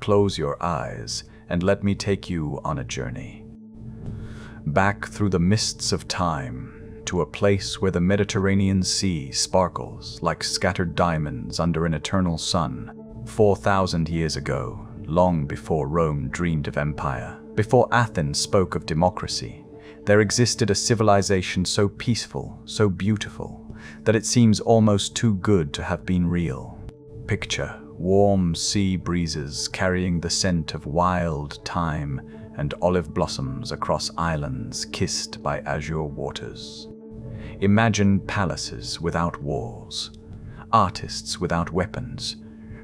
close your eyes and let me take you on a journey. Back through the mists of time to a place where the Mediterranean Sea sparkles like scattered diamonds under an eternal sun. 4,000 years ago, long before Rome dreamed of empire, before Athens spoke of democracy, there existed a civilization so peaceful, so beautiful, that it seems almost too good to have been real. Picture warm sea breezes carrying the scent of wild thyme and olive blossoms across islands kissed by azure waters. Imagine palaces without walls, artists without weapons,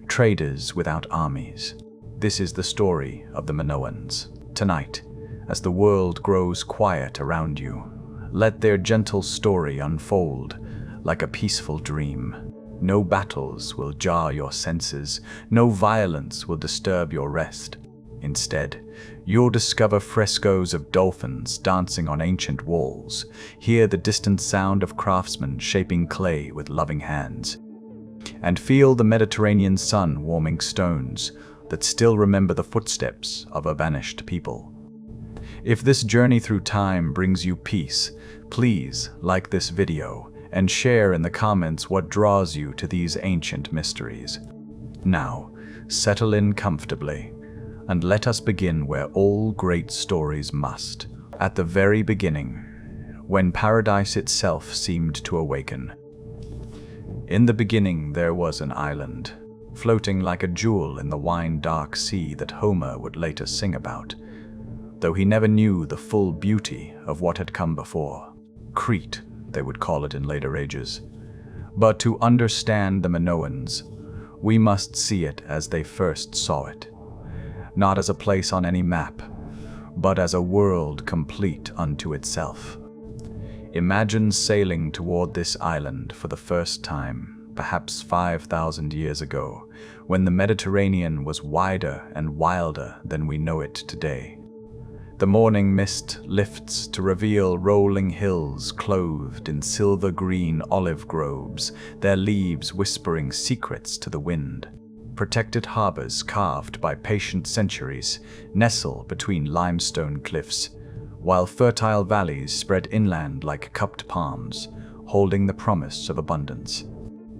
traders without armies. This is the story of the Minoans. Tonight, as the world grows quiet around you, let their gentle story unfold like a peaceful dream. No battles will jar your senses, no violence will disturb your rest. Instead, you'll discover frescoes of dolphins dancing on ancient walls, hear the distant sound of craftsmen shaping clay with loving hands, and feel the Mediterranean sun warming stones that still remember the footsteps of a vanished people. If this journey through time brings you peace, please like this video and share in the comments what draws you to these ancient mysteries. Now, settle in comfortably, and let us begin where all great stories must. At the very beginning, when paradise itself seemed to awaken. In the beginning there was an island, floating like a jewel in the wine-dark sea that Homer would later sing about, though he never knew the full beauty of what had come before. Crete, they would call it in later ages. But to understand the Minoans, we must see it as they first saw it, not as a place on any map, but as a world complete unto itself. Imagine sailing toward this island for the first time, perhaps 5,000 years ago, when the Mediterranean was wider and wilder than we know it today. The morning mist lifts to reveal rolling hills clothed in silver-green olive groves, their leaves whispering secrets to the wind. Protected harbors carved by patient centuries nestle between limestone cliffs, while fertile valleys spread inland like cupped palms, holding the promise of abundance.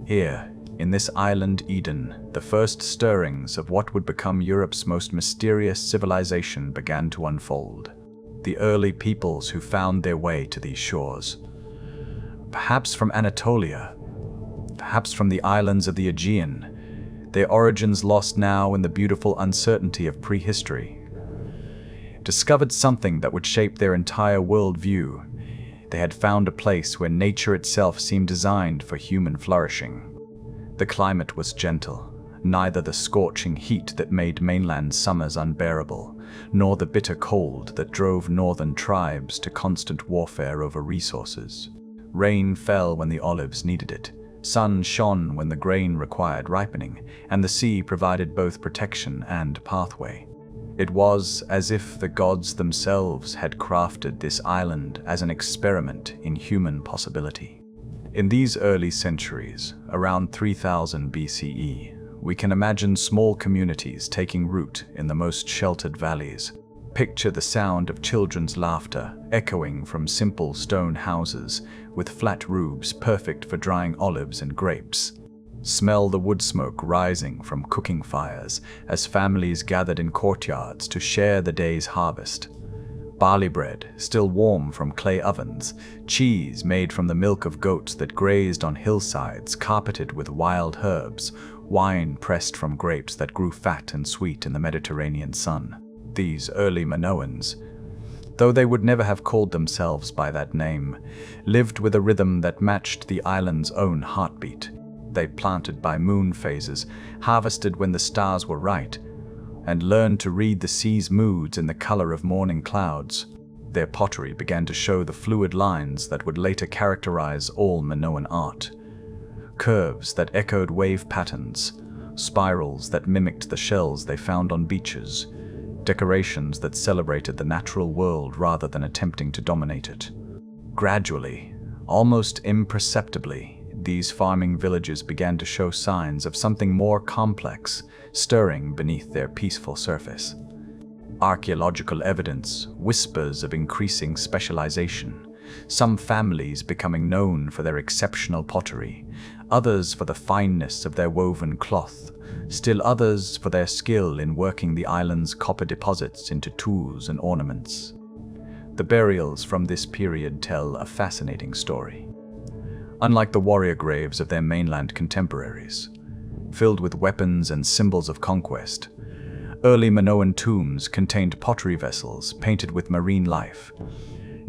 Here, in this island Eden, the first stirrings of what would become Europe's most mysterious civilization began to unfold. The early peoples who found their way to these shores, perhaps from Anatolia, perhaps from the islands of the Aegean, their origins lost now in the beautiful uncertainty of prehistory, discovered something that would shape their entire worldview. They had found a place where nature itself seemed designed for human flourishing. The climate was gentle, neither the scorching heat that made mainland summers unbearable, nor the bitter cold that drove northern tribes to constant warfare over resources. Rain fell when the olives needed it, sun shone when the grain required ripening, and the sea provided both protection and pathway. It was as if the gods themselves had crafted this island as an experiment in human possibility. In these early centuries, around 3000 BCE, we can imagine small communities taking root in the most sheltered valleys. Picture the sound of children's laughter echoing from simple stone houses with flat roofs perfect for drying olives and grapes. Smell the wood smoke rising from cooking fires as families gathered in courtyards to share the day's harvest. Barley bread, still warm from clay ovens, cheese made from the milk of goats that grazed on hillsides carpeted with wild herbs, wine pressed from grapes that grew fat and sweet in the Mediterranean sun. These early Minoans, though they would never have called themselves by that name, lived with a rhythm that matched the island's own heartbeat. They planted by moon phases, harvested when the stars were right, and learned to read the sea's moods in the color of morning clouds. Their pottery began to show the fluid lines that would later characterize all Minoan art. Curves that echoed wave patterns, spirals that mimicked the shells they found on beaches, decorations that celebrated the natural world rather than attempting to dominate it. Gradually, almost imperceptibly, these farming villages began to show signs of something more complex stirring beneath their peaceful surface. Archaeological evidence whispers of increasing specialization, some families becoming known for their exceptional pottery, others for the fineness of their woven cloth, still others for their skill in working the island's copper deposits into tools and ornaments. The burials from this period tell a fascinating story. Unlike the warrior graves of their mainland contemporaries, filled with weapons and symbols of conquest, early Minoan tombs contained pottery vessels painted with marine life,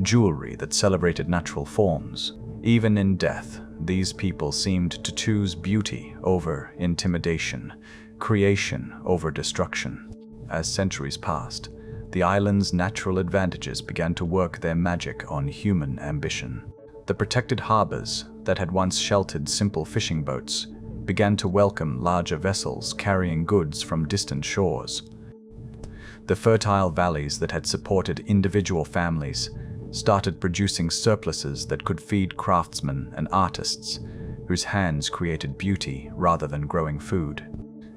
jewelry that celebrated natural forms. Even in death, these people seemed to choose beauty over intimidation, creation over destruction. As centuries passed, the island's natural advantages began to work their magic on human ambition. The protected harbors that had once sheltered simple fishing boats began to welcome larger vessels carrying goods from distant shores. The fertile valleys that had supported individual families started producing surpluses that could feed craftsmen and artists whose hands created beauty rather than growing food.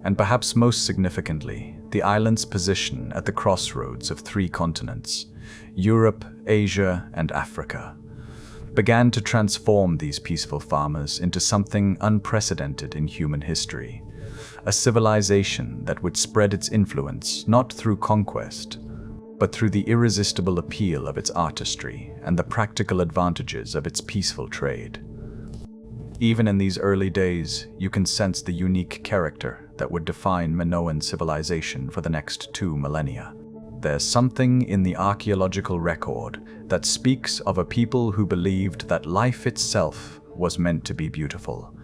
And perhaps most significantly, the island's position at the crossroads of three continents, Europe, Asia, and Africa, began to transform these peaceful farmers into something unprecedented in human history, a civilization that would spread its influence not through conquest, but through the irresistible appeal of its artistry and the practical advantages of its peaceful trade. Even in these early days, you can sense the unique character that would define Minoan civilization for the next 2 millennia. There's something in the archaeological record that speaks of a people who believed that life itself was meant to be beautiful,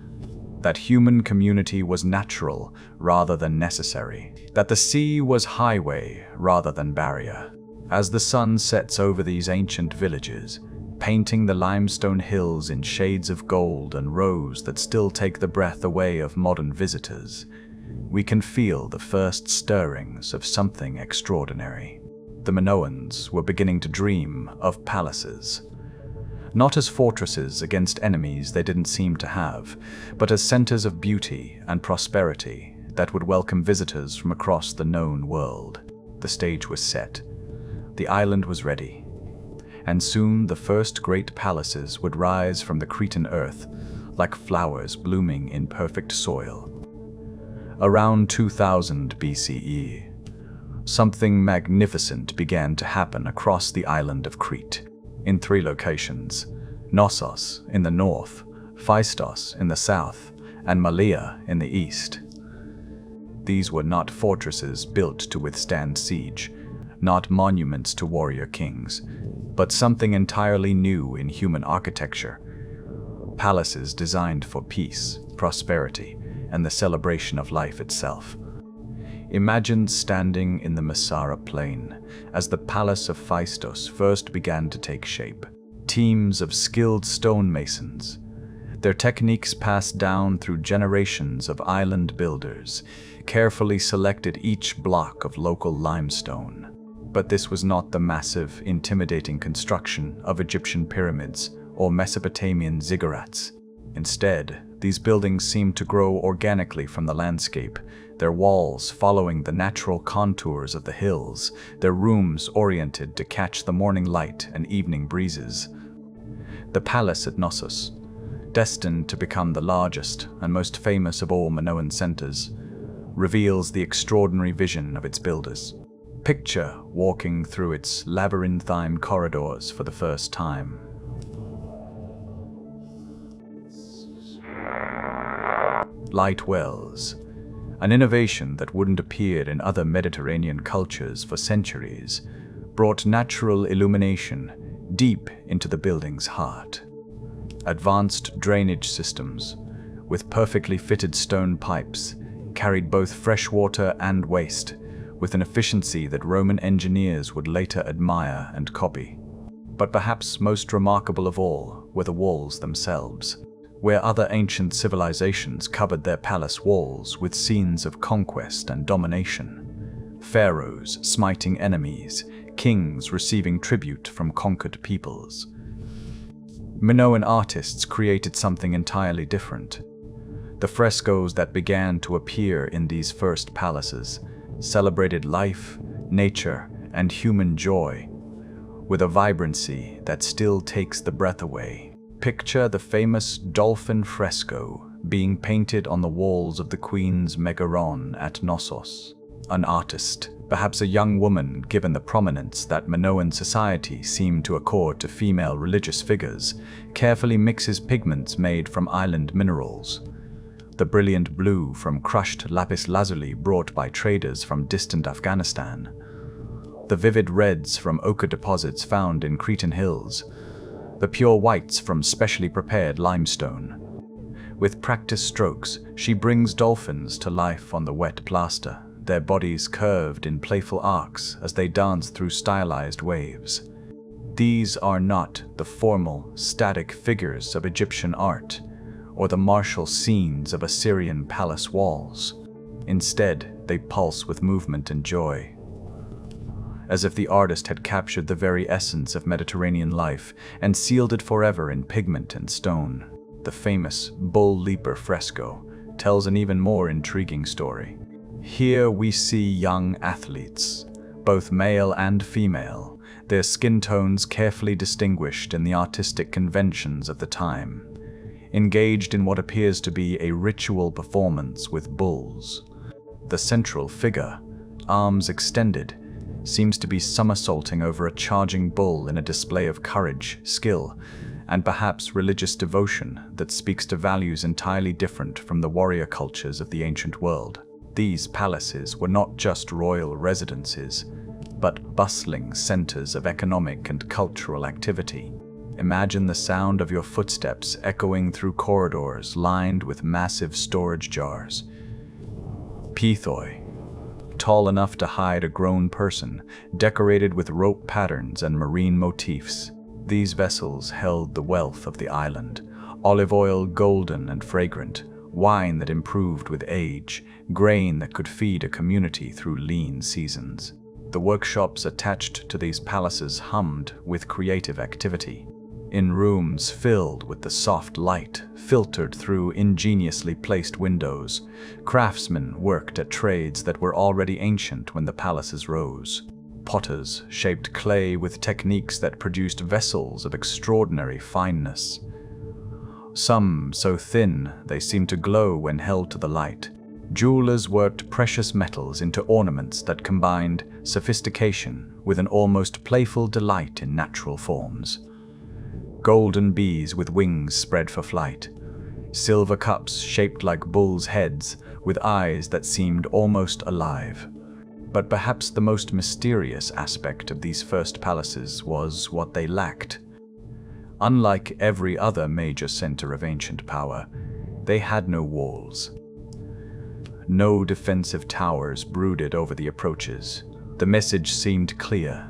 that human community was natural rather than necessary, that the sea was highway rather than barrier. As the sun sets over these ancient villages, painting the limestone hills in shades of gold and rose that still take the breath away of modern visitors, we can feel the first stirrings of something extraordinary. The Minoans were beginning to dream of palaces, not as fortresses against enemies they didn't seem to have, but as centers of beauty and prosperity that would welcome visitors from across the known world. The stage was set. The island was ready. And soon the first great palaces would rise from the Cretan earth like flowers blooming in perfect soil. Around 2000 BCE, something magnificent began to happen across the island of Crete, in 3 locations: Knossos in the north, Phaistos in the south, and Malea in the east. These were not fortresses built to withstand siege, not monuments to warrior kings, but something entirely new in human architecture. Palaces designed for peace, prosperity, and the celebration of life itself. Imagine standing in the Messara plain as the palace of Phaistos first began to take shape. Teams of skilled stonemasons, their techniques passed down through generations of island builders, carefully selected each block of local limestone. But this was not the massive, intimidating construction of Egyptian pyramids or Mesopotamian ziggurats. Instead, these buildings seemed to grow organically from the landscape, their walls following the natural contours of the hills, their rooms oriented to catch the morning light and evening breezes. The palace at Knossos, destined to become the largest and most famous of all Minoan centers, reveals the extraordinary vision of its builders. Picture walking through its labyrinthine corridors for the first time. Light wells, an innovation that wouldn't appear in other Mediterranean cultures for centuries, brought natural illumination deep into the building's heart. Advanced drainage systems, with perfectly fitted stone pipes, carried both fresh water and waste, with an efficiency that Roman engineers would later admire and copy. But perhaps most remarkable of all were the walls themselves, where other ancient civilizations covered their palace walls with scenes of conquest and domination. Pharaohs smiting enemies, kings receiving tribute from conquered peoples. Minoan artists created something entirely different. The frescoes that began to appear in these first palaces celebrated life, nature, and human joy, with a vibrancy that still takes the breath away. Picture the famous dolphin fresco being painted on the walls of the Queen's Megaron at Knossos. An artist, perhaps a young woman given the prominence that Minoan society seemed to accord to female religious figures, carefully mixes pigments made from island minerals. The brilliant blue from crushed lapis lazuli brought by traders from distant Afghanistan. The vivid reds from ochre deposits found in Cretan hills. The pure whites from specially prepared limestone. With practiced strokes, she brings dolphins to life on the wet plaster, their bodies curved in playful arcs as they dance through stylized waves. These are not the formal, static figures of Egyptian art, or the martial scenes of Assyrian palace walls. Instead, they pulse with movement and joy, as if the artist had captured the very essence of Mediterranean life and sealed it forever in pigment and stone. The famous Bull Leaper fresco tells an even more intriguing story. Here we see young athletes, both male and female, their skin tones carefully distinguished in the artistic conventions of the time, engaged in what appears to be a ritual performance with bulls. The central figure, arms extended, seems to be somersaulting over a charging bull in a display of courage, skill, and perhaps religious devotion that speaks to values entirely different from the warrior cultures of the ancient world. These palaces were not just royal residences, but bustling centers of economic and cultural activity. Imagine the sound of your footsteps echoing through corridors lined with massive storage jars. Pithoi, tall enough to hide a grown person, decorated with rope patterns and marine motifs. These vessels held the wealth of the island: olive oil golden and fragrant, wine that improved with age, grain that could feed a community through lean seasons. The workshops attached to these palaces hummed with creative activity. In rooms filled with the soft light filtered through ingeniously placed windows, craftsmen worked at trades that were already ancient when the palaces rose. Potters shaped clay with techniques that produced vessels of extraordinary fineness. Some so thin they seemed to glow when held to the light. Jewelers worked precious metals into ornaments that combined sophistication with an almost playful delight in natural forms. Golden bees with wings spread for flight. Silver cups shaped like bulls' heads with eyes that seemed almost alive. But perhaps the most mysterious aspect of these first palaces was what they lacked. Unlike every other major center of ancient power, they had no walls. No defensive towers brooded over the approaches. The message seemed clear.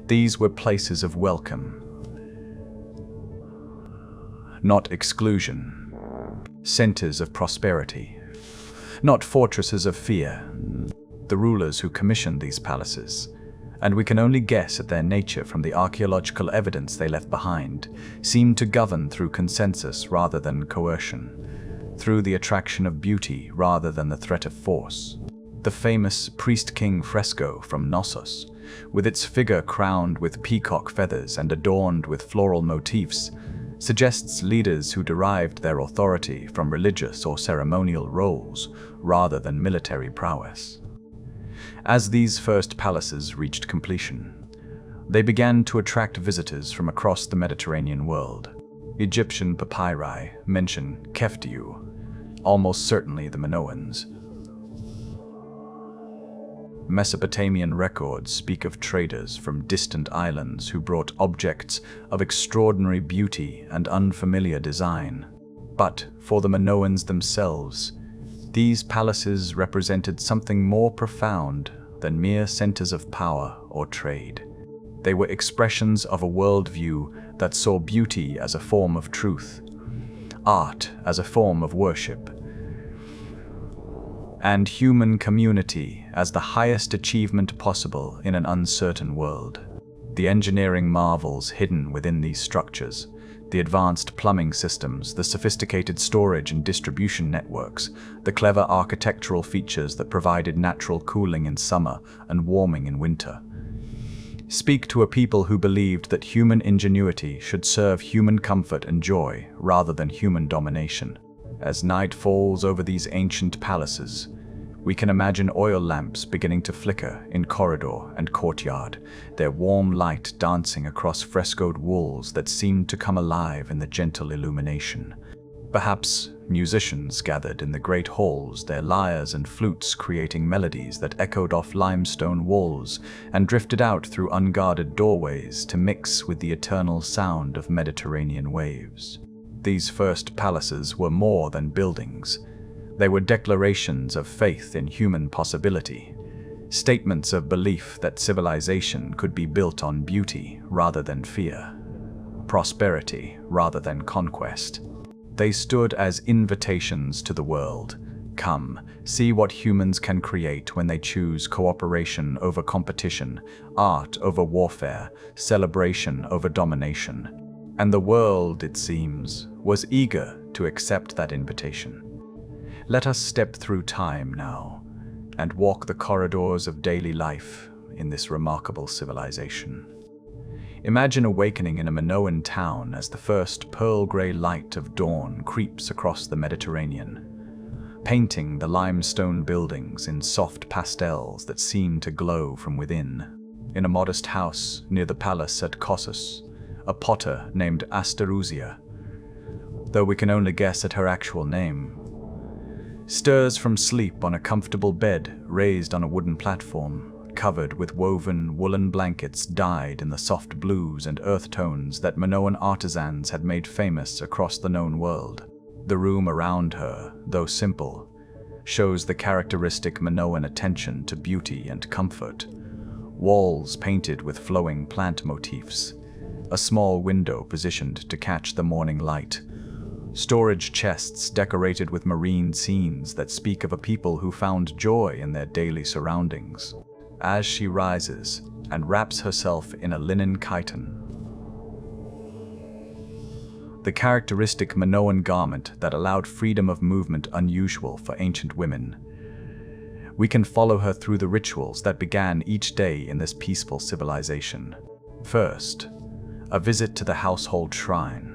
These were places of welcome, not exclusion. Centers of prosperity, not fortresses of fear. The rulers who commissioned these palaces, and we can only guess at their nature from the archaeological evidence they left behind, seemed to govern through consensus rather than coercion, through the attraction of beauty rather than the threat of force. The famous priest-king fresco from Knossos, with its figure crowned with peacock feathers and adorned with floral motifs, suggests leaders who derived their authority from religious or ceremonial roles rather than military prowess. As these first palaces reached completion, they began to attract visitors from across the Mediterranean world. Egyptian papyri mention Keftiu, almost certainly the Minoans. Mesopotamian records speak of traders from distant islands who brought objects of extraordinary beauty and unfamiliar design. But for the Minoans themselves, these palaces represented something more profound than mere centers of power or trade. They were expressions of a worldview that saw beauty as a form of truth, art as a form of worship, and human community as the highest achievement possible in an uncertain world. The engineering marvels hidden within these structures, The advanced plumbing systems, the sophisticated storage and distribution networks, the clever architectural features that provided natural cooling in summer and warming in winter, speak to a people who believed that human ingenuity should serve human comfort and joy rather than human domination. As night falls over these ancient palaces, we can imagine oil lamps beginning to flicker in corridor and courtyard, their warm light dancing across frescoed walls that seemed to come alive in the gentle illumination. Perhaps musicians gathered in the great halls, their lyres and flutes creating melodies that echoed off limestone walls and drifted out through unguarded doorways to mix with the eternal sound of Mediterranean waves. These first palaces were more than buildings. They were declarations of faith in human possibility, statements of belief that civilization could be built on beauty rather than fear, prosperity rather than conquest. They stood as invitations to the world. Come, see what humans can create when they choose cooperation over competition, art over warfare, celebration over domination. And the world, it seems, was eager to accept that invitation. Let us step through time now and walk the corridors of daily life in this remarkable civilization. Imagine awakening in a Minoan town as the first pearl-gray light of dawn creeps across the Mediterranean, painting the limestone buildings in soft pastels that seem to glow from within. In a modest house near the palace at Kossus, a potter named Asterousia, though we can only guess at her actual name, stirs from sleep on a comfortable bed raised on a wooden platform, covered with woven woolen blankets dyed in the soft blues and earth tones that Minoan artisans had made famous across the known world. The room around her, though simple, shows the characteristic Minoan attention to beauty and comfort. Walls painted with flowing plant motifs, a small window positioned to catch the morning light, storage chests decorated with marine scenes that speak of a people who found joy in their daily surroundings. As she rises and wraps herself in a linen chiton, the characteristic Minoan garment that allowed freedom of movement unusual for ancient women, we can follow her through the rituals that began each day in this peaceful civilization. First, a visit to the household shrine,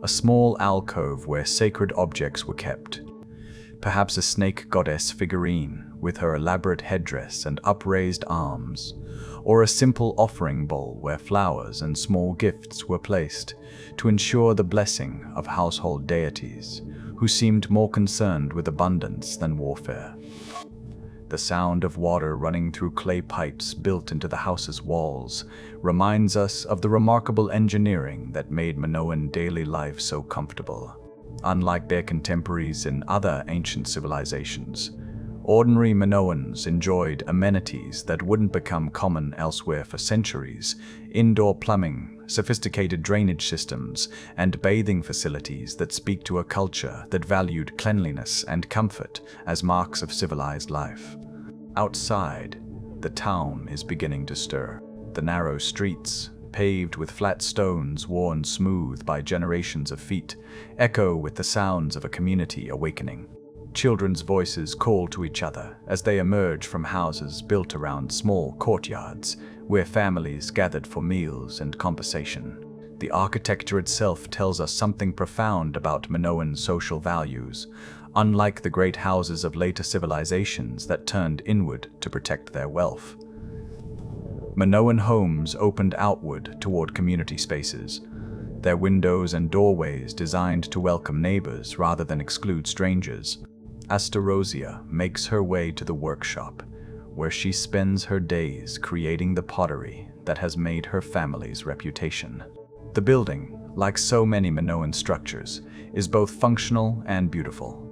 a small alcove where sacred objects were kept. Perhaps a snake goddess figurine with her elaborate headdress and upraised arms, or a simple offering bowl where flowers and small gifts were placed to ensure the blessing of household deities who seemed more concerned with abundance than warfare. The sound of water running through clay pipes built into the house's walls reminds us of the remarkable engineering that made Minoan daily life so comfortable. Unlike their contemporaries in other ancient civilizations, ordinary Minoans enjoyed amenities that wouldn't become common elsewhere for centuries: indoor plumbing, sophisticated drainage systems, and bathing facilities that speak to a culture that valued cleanliness and comfort as marks of civilized life. Outside, the town is beginning to stir. The narrow streets, paved with flat stones worn smooth by generations of feet, echo with the sounds of a community awakening. Children's voices call to each other as they emerge from houses built around small courtyards where families gathered for meals and conversation. The architecture itself tells us something profound about Minoan social values, unlike the great houses of later civilizations that turned inward to protect their wealth. Minoan homes opened outward toward community spaces, their windows and doorways designed to welcome neighbors rather than exclude strangers. Asterousia makes her way to the workshop, where she spends her days creating the pottery that has made her family's reputation. The building, like so many Minoan structures, is both functional and beautiful.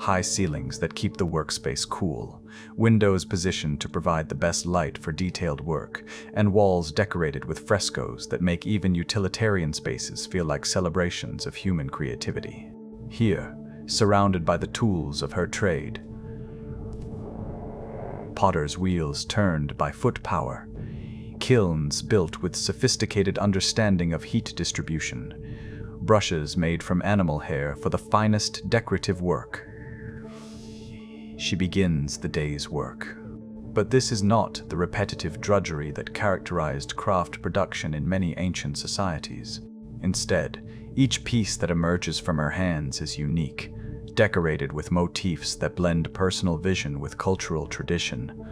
High ceilings that keep the workspace cool, windows positioned to provide the best light for detailed work, and walls decorated with frescoes that make even utilitarian spaces feel like celebrations of human creativity. Here, surrounded by the tools of her trade, potter's wheels turned by foot power, kilns built with sophisticated understanding of heat distribution, brushes made from animal hair for the finest decorative work. She begins the day's work. But this is not the repetitive drudgery that characterized craft production in many ancient societies. Instead, each piece that emerges from her hands is unique, decorated with motifs that blend personal vision with cultural tradition.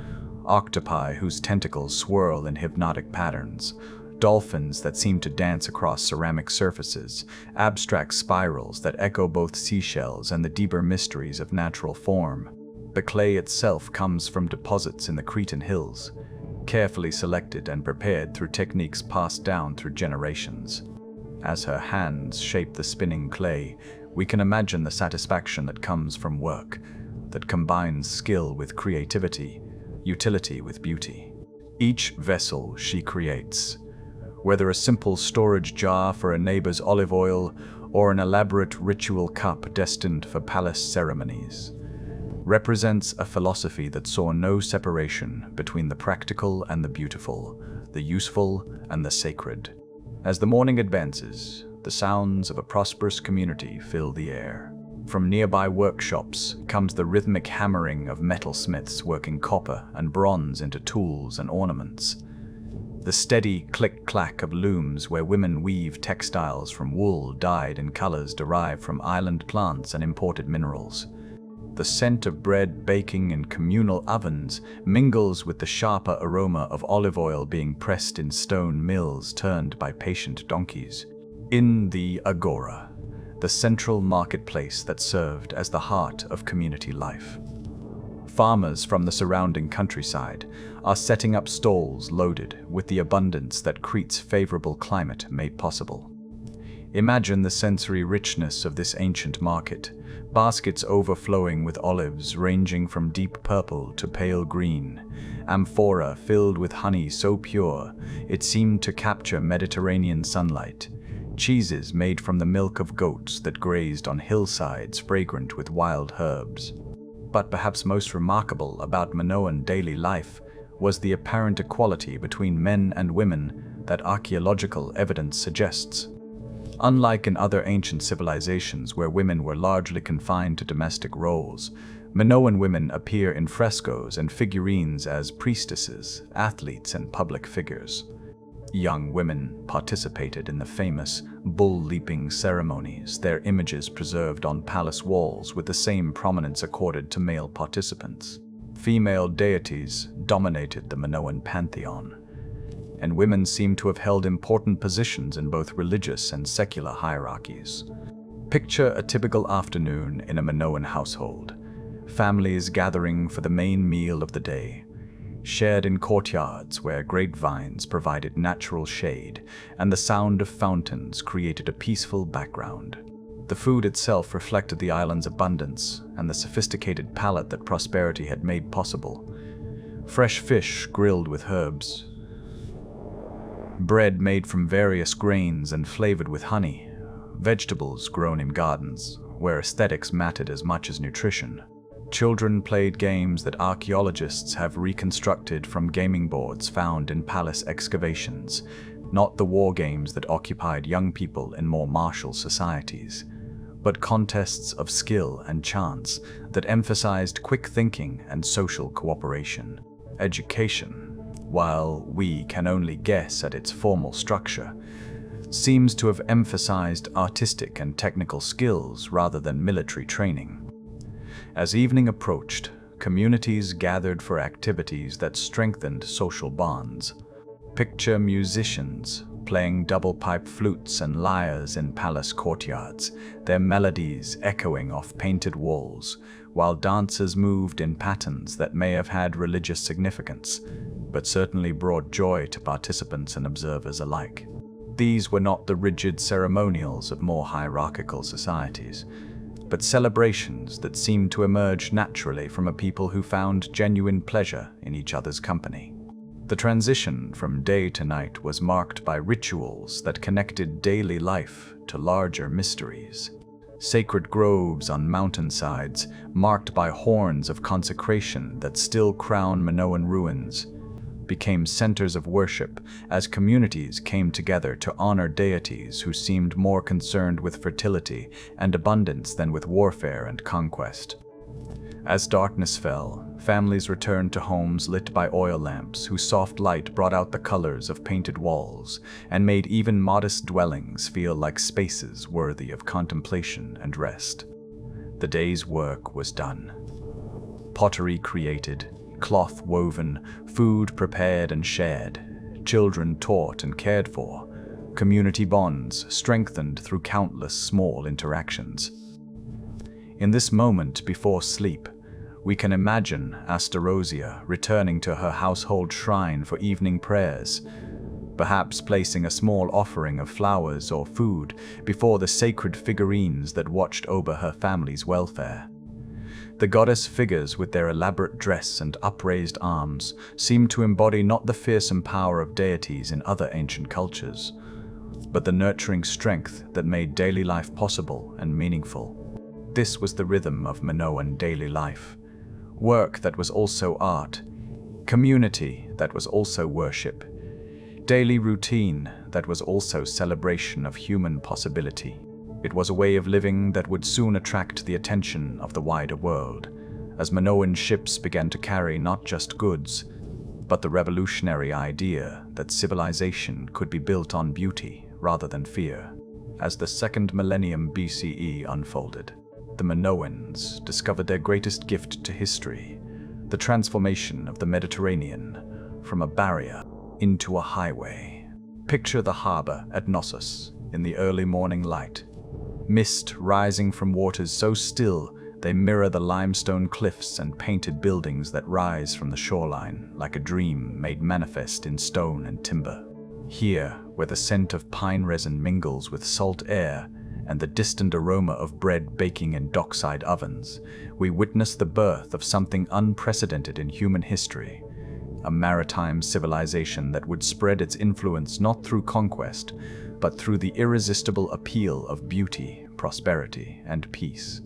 Octopi whose tentacles swirl in hypnotic patterns, dolphins that seem to dance across ceramic surfaces, abstract spirals that echo both seashells and the deeper mysteries of natural form. The clay itself comes from deposits in the Cretan hills, carefully selected and prepared through techniques passed down through generations. As her hands shape the spinning clay, we can imagine the satisfaction that comes from work that combines skill with creativity, utility with beauty. Each vessel she creates, whether a simple storage jar for a neighbor's olive oil or an elaborate ritual cup destined for palace ceremonies, represents a philosophy that saw no separation between the practical and the beautiful, the useful and the sacred. As the morning advances, the sounds of a prosperous community fill the air. From nearby workshops comes the rhythmic hammering of metalsmiths working copper and bronze into tools and ornaments. The steady click-clack of looms where women weave textiles from wool dyed in colors derived from island plants and imported minerals. The scent of bread baking in communal ovens mingles with the sharper aroma of olive oil being pressed in stone mills turned by patient donkeys. In the agora, the central marketplace that served as the heart of community life, farmers from the surrounding countryside are setting up stalls loaded with the abundance that Crete's favorable climate made possible. Imagine the sensory richness of this ancient market, baskets overflowing with olives ranging from deep purple to pale green, amphora filled with honey so pure it seemed to capture Mediterranean sunlight, cheeses made from the milk of goats that grazed on hillsides fragrant with wild herbs. But perhaps most remarkable about Minoan daily life was the apparent equality between men and women that archaeological evidence suggests. Unlike in other ancient civilizations where women were largely confined to domestic roles, Minoan women appear in frescoes and figurines as priestesses, athletes, and public figures. Young women participated in the famous bull-leaping ceremonies, their images preserved on palace walls with the same prominence accorded to male participants. Female deities dominated the Minoan pantheon, and women seem to have held important positions in both religious and secular hierarchies. Picture a typical afternoon in a Minoan household. Families gathering for the main meal of the day, shared in courtyards where grapevines provided natural shade and the sound of fountains created a peaceful background. The food itself reflected the island's abundance and the sophisticated palate that prosperity had made possible. Fresh fish grilled with herbs, bread made from various grains and flavored with honey, vegetables grown in gardens, where aesthetics mattered as much as nutrition. Children played games that archaeologists have reconstructed from gaming boards found in palace excavations, not the war games that occupied young people in more martial societies, but contests of skill and chance that emphasized quick thinking and social cooperation. Education, while we can only guess at its formal structure, seems to have emphasized artistic and technical skills rather than military training. As evening approached, communities gathered for activities that strengthened social bonds. Picture musicians playing double-pipe flutes and lyres in palace courtyards, their melodies echoing off painted walls, while dancers moved in patterns that may have had religious significance, but certainly brought joy to participants and observers alike. These were not the rigid ceremonials of more hierarchical societies, but celebrations that seemed to emerge naturally from a people who found genuine pleasure in each other's company. The transition from day to night was marked by rituals that connected daily life to larger mysteries. Sacred groves on mountainsides, marked by horns of consecration that still crown Minoan ruins, became centers of worship as communities came together to honor deities who seemed more concerned with fertility and abundance than with warfare and conquest. As darkness fell, families returned to homes lit by oil lamps whose soft light brought out the colors of painted walls and made even modest dwellings feel like spaces worthy of contemplation and rest. The day's work was done. Pottery created, cloth woven, food prepared and shared, children taught and cared for, community bonds strengthened through countless small interactions. In this moment before sleep, we can imagine Astarosia returning to her household shrine for evening prayers, perhaps placing a small offering of flowers or food before the sacred figurines that watched over her family's welfare. The goddess figures with their elaborate dress and upraised arms seem to embody not the fearsome power of deities in other ancient cultures, but the nurturing strength that made daily life possible and meaningful. This was the rhythm of Minoan daily life. Work that was also art, community that was also worship, daily routine that was also celebration of human possibility. It was a way of living that would soon attract the attention of the wider world, as Minoan ships began to carry not just goods, but the revolutionary idea that civilization could be built on beauty rather than fear. As the second millennium BCE unfolded, the Minoans discovered their greatest gift to history, the transformation of the Mediterranean from a barrier into a highway. Picture the harbor at Knossos in the early morning light. Mist rising from waters so still they mirror the limestone cliffs and painted buildings that rise from the shoreline like a dream made manifest in stone and timber. Here, where the scent of pine resin mingles with salt air and the distant aroma of bread baking in dockside ovens, we witness the birth of something unprecedented in human history, a maritime civilization that would spread its influence not through conquest, but through the irresistible appeal of beauty, prosperity, and peace.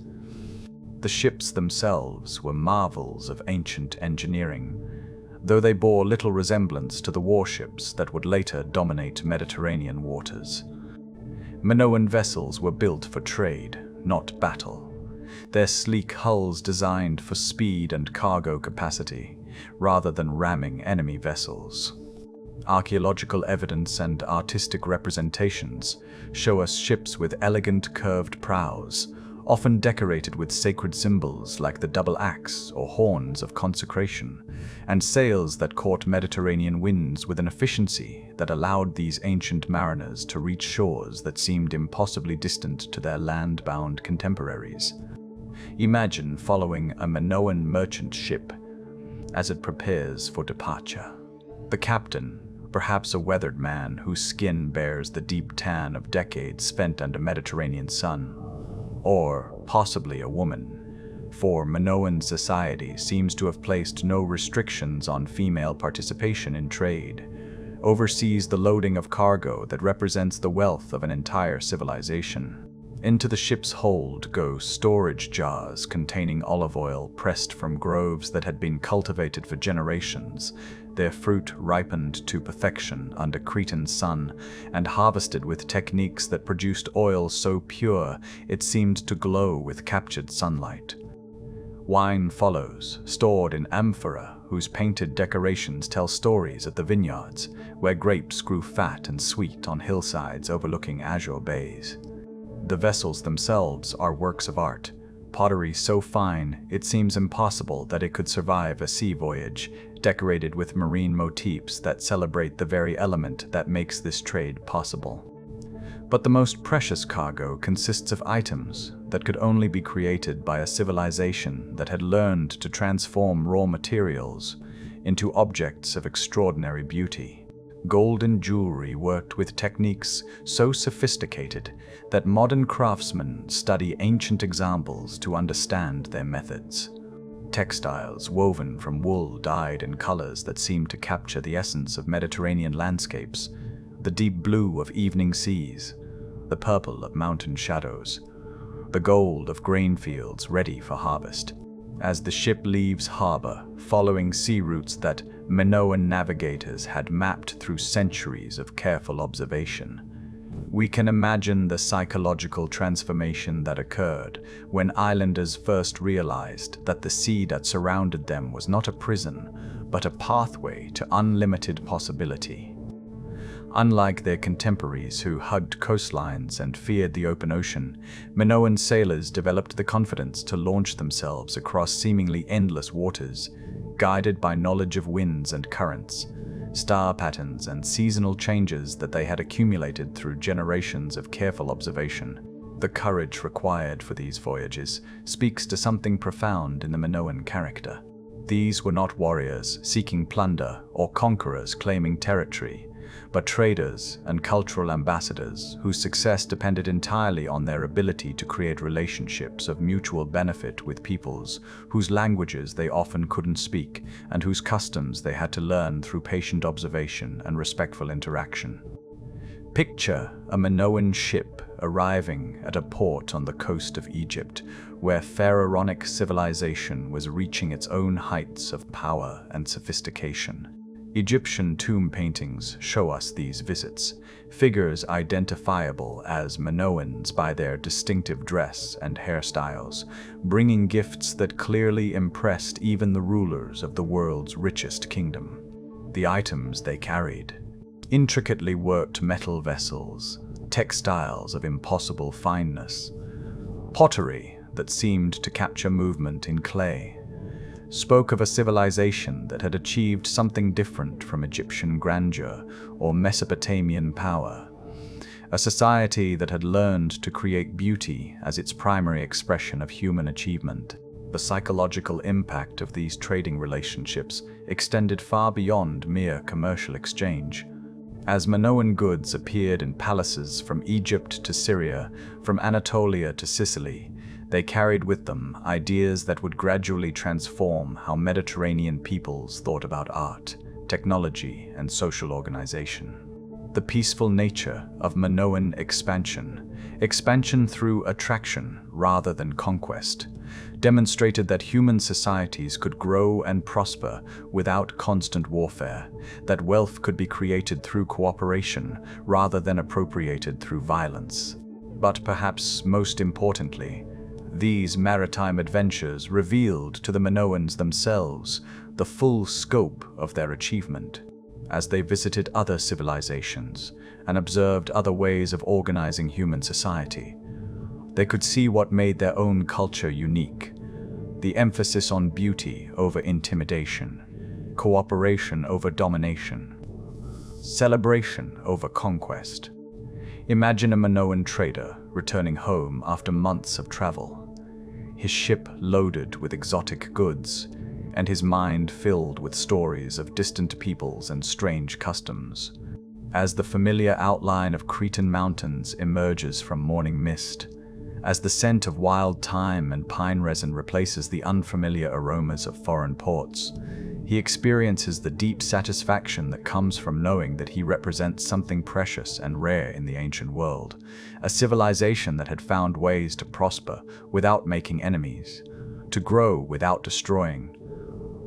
The ships themselves were marvels of ancient engineering, though they bore little resemblance to the warships that would later dominate Mediterranean waters. Minoan vessels were built for trade, not battle, their sleek hulls designed for speed and cargo capacity, rather than ramming enemy vessels. Archaeological evidence and artistic representations show us ships with elegant curved prows, often decorated with sacred symbols like the double axe or horns of consecration, and sails that caught Mediterranean winds with an efficiency that allowed these ancient mariners to reach shores that seemed impossibly distant to their land-bound contemporaries. Imagine following a Minoan merchant ship as it prepares for departure. The captain, perhaps a weathered man whose skin bears the deep tan of decades spent under Mediterranean sun, or possibly a woman, for Minoan society seems to have placed no restrictions on female participation in trade, oversees the loading of cargo that represents the wealth of an entire civilization. Into the ship's hold go storage jars containing olive oil pressed from groves that had been cultivated for generations, their fruit ripened to perfection under Cretan sun and harvested with techniques that produced oil so pure it seemed to glow with captured sunlight. Wine follows, stored in amphora whose painted decorations tell stories of the vineyards, where grapes grew fat and sweet on hillsides overlooking azure bays. The vessels themselves are works of art, pottery so fine it seems impossible that it could survive a sea voyage, decorated with marine motifs that celebrate the very element that makes this trade possible. But the most precious cargo consists of items that could only be created by a civilization that had learned to transform raw materials into objects of extraordinary beauty. Golden jewelry worked with techniques so sophisticated that modern craftsmen study ancient examples to understand their methods. Textiles woven from wool dyed in colors that seem to capture the essence of Mediterranean landscapes, the deep blue of evening seas, the purple of mountain shadows, the gold of grain fields ready for harvest. As the ship leaves harbor, following sea routes that Minoan navigators had mapped through centuries of careful observation. We can imagine the psychological transformation that occurred when islanders first realized that the sea that surrounded them was not a prison, but a pathway to unlimited possibility. Unlike their contemporaries who hugged coastlines and feared the open ocean, Minoan sailors developed the confidence to launch themselves across seemingly endless waters, guided by knowledge of winds and currents, star patterns, and seasonal changes that they had accumulated through generations of careful observation. The courage required for these voyages speaks to something profound in the Minoan character. These were not warriors seeking plunder or conquerors claiming territory, but traders and cultural ambassadors whose success depended entirely on their ability to create relationships of mutual benefit with peoples whose languages they often couldn't speak and whose customs they had to learn through patient observation and respectful interaction. Picture a Minoan ship arriving at a port on the coast of Egypt, where pharaonic civilization was reaching its own heights of power and sophistication. Egyptian tomb paintings show us these visits, figures identifiable as Minoans by their distinctive dress and hairstyles, bringing gifts that clearly impressed even the rulers of the world's richest kingdom. The items they carried: intricately worked metal vessels, textiles of impossible fineness, pottery that seemed to capture movement in clay, spoke of a civilization that had achieved something different from Egyptian grandeur or Mesopotamian power, a society that had learned to create beauty as its primary expression of human achievement. The psychological impact of these trading relationships extended far beyond mere commercial exchange. As Minoan goods appeared in palaces from Egypt to Syria, from Anatolia to Sicily, they carried with them ideas that would gradually transform how Mediterranean peoples thought about art, technology, and social organization. The peaceful nature of Minoan expansion through attraction rather than conquest, demonstrated that human societies could grow and prosper without constant warfare, that wealth could be created through cooperation rather than appropriated through violence. But perhaps most importantly, these maritime adventures revealed to the Minoans themselves the full scope of their achievement. As they visited other civilizations and observed other ways of organizing human society, they could see what made their own culture unique: the emphasis on beauty over intimidation, cooperation over domination, celebration over conquest. Imagine a Minoan trader returning home after months of travel, his ship loaded with exotic goods, and his mind filled with stories of distant peoples and strange customs. As the familiar outline of Cretan mountains emerges from morning mist, as the scent of wild thyme and pine resin replaces the unfamiliar aromas of foreign ports, he experiences the deep satisfaction that comes from knowing that he represents something precious and rare in the ancient world, a civilization that had found ways to prosper without making enemies, to grow without destroying,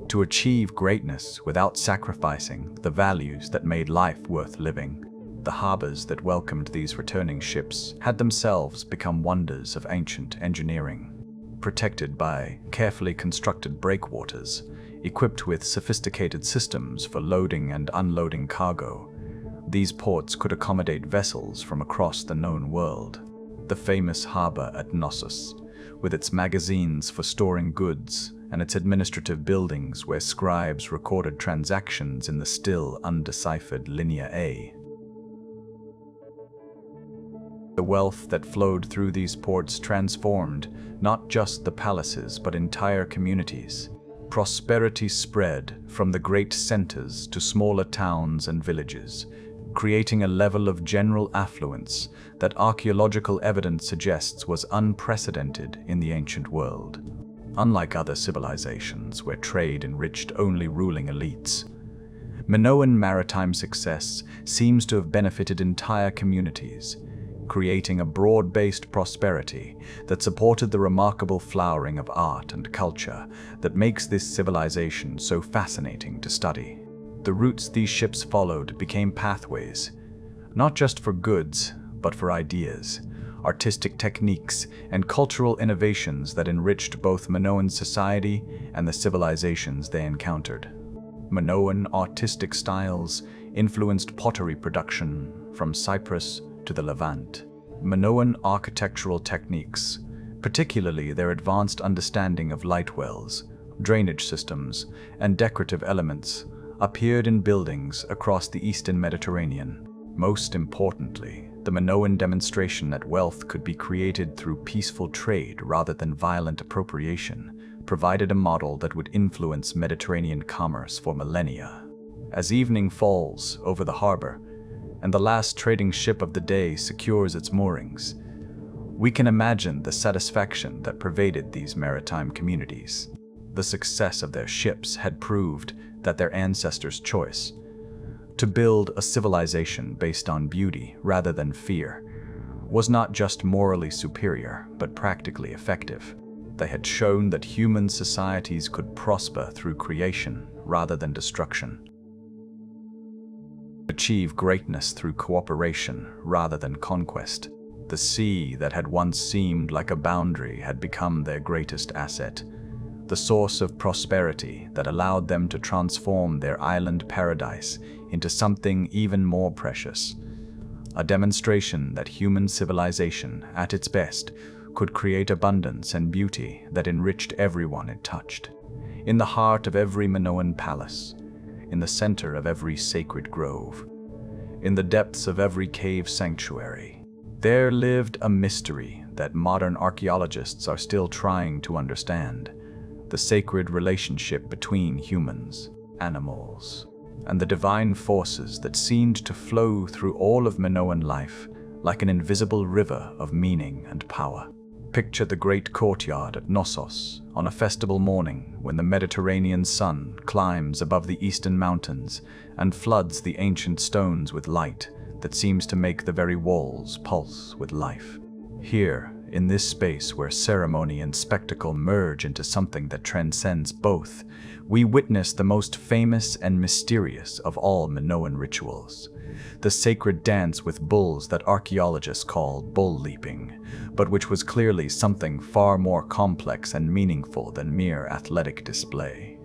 to achieve greatness without sacrificing the values that made life worth living. The harbors that welcomed these returning ships had themselves become wonders of ancient engineering, protected by carefully constructed breakwaters, equipped with sophisticated systems for loading and unloading cargo. These ports could accommodate vessels from across the known world. The famous harbor at Knossos, with its magazines for storing goods and its administrative buildings where scribes recorded transactions in the still undeciphered Linear A. The wealth that flowed through these ports transformed not just the palaces but entire communities. Prosperity spread from the great centers to smaller towns and villages, creating a level of general affluence that archaeological evidence suggests was unprecedented in the ancient world. Unlike other civilizations where trade enriched only ruling elites, Minoan maritime success seems to have benefited entire communities, creating a broad-based prosperity that supported the remarkable flowering of art and culture that makes this civilization so fascinating to study. The routes these ships followed became pathways, not just for goods, but for ideas, artistic techniques, and cultural innovations that enriched both Minoan society and the civilizations they encountered. Minoan artistic styles influenced pottery production from Cyprus to the Levant. Minoan architectural techniques, particularly their advanced understanding of light wells, drainage systems, and decorative elements, appeared in buildings across the Eastern Mediterranean. Most importantly, the Minoan demonstration that wealth could be created through peaceful trade rather than violent appropriation provided a model that would influence Mediterranean commerce for millennia. As evening falls over the harbor, and the last trading ship of the day secures its moorings, we can imagine the satisfaction that pervaded these maritime communities. The success of their ships had proved that their ancestors' choice to build a civilization based on beauty rather than fear was not just morally superior, but practically effective. They had shown that human societies could prosper through creation rather than destruction, achieve greatness through cooperation rather than conquest. The sea that had once seemed like a boundary had become their greatest asset, the source of prosperity that allowed them to transform their island paradise into something even more precious, a demonstration that human civilization, at its best, could create abundance and beauty that enriched everyone it touched. In the heart of every Minoan palace, in the center of every sacred grove, in the depths of every cave sanctuary, there lived a mystery that modern archaeologists are still trying to understand: the sacred relationship between humans, animals, and the divine forces that seemed to flow through all of Minoan life like an invisible river of meaning and power. Picture the great courtyard at Knossos on a festival morning when the Mediterranean sun climbs above the eastern mountains and floods the ancient stones with light that seems to make the very walls pulse with life. Here, in this space where ceremony and spectacle merge into something that transcends both, we witness the most famous and mysterious of all Minoan rituals: the sacred dance with bulls that archaeologists call bull leaping, but which was clearly something far more complex and meaningful than mere athletic display.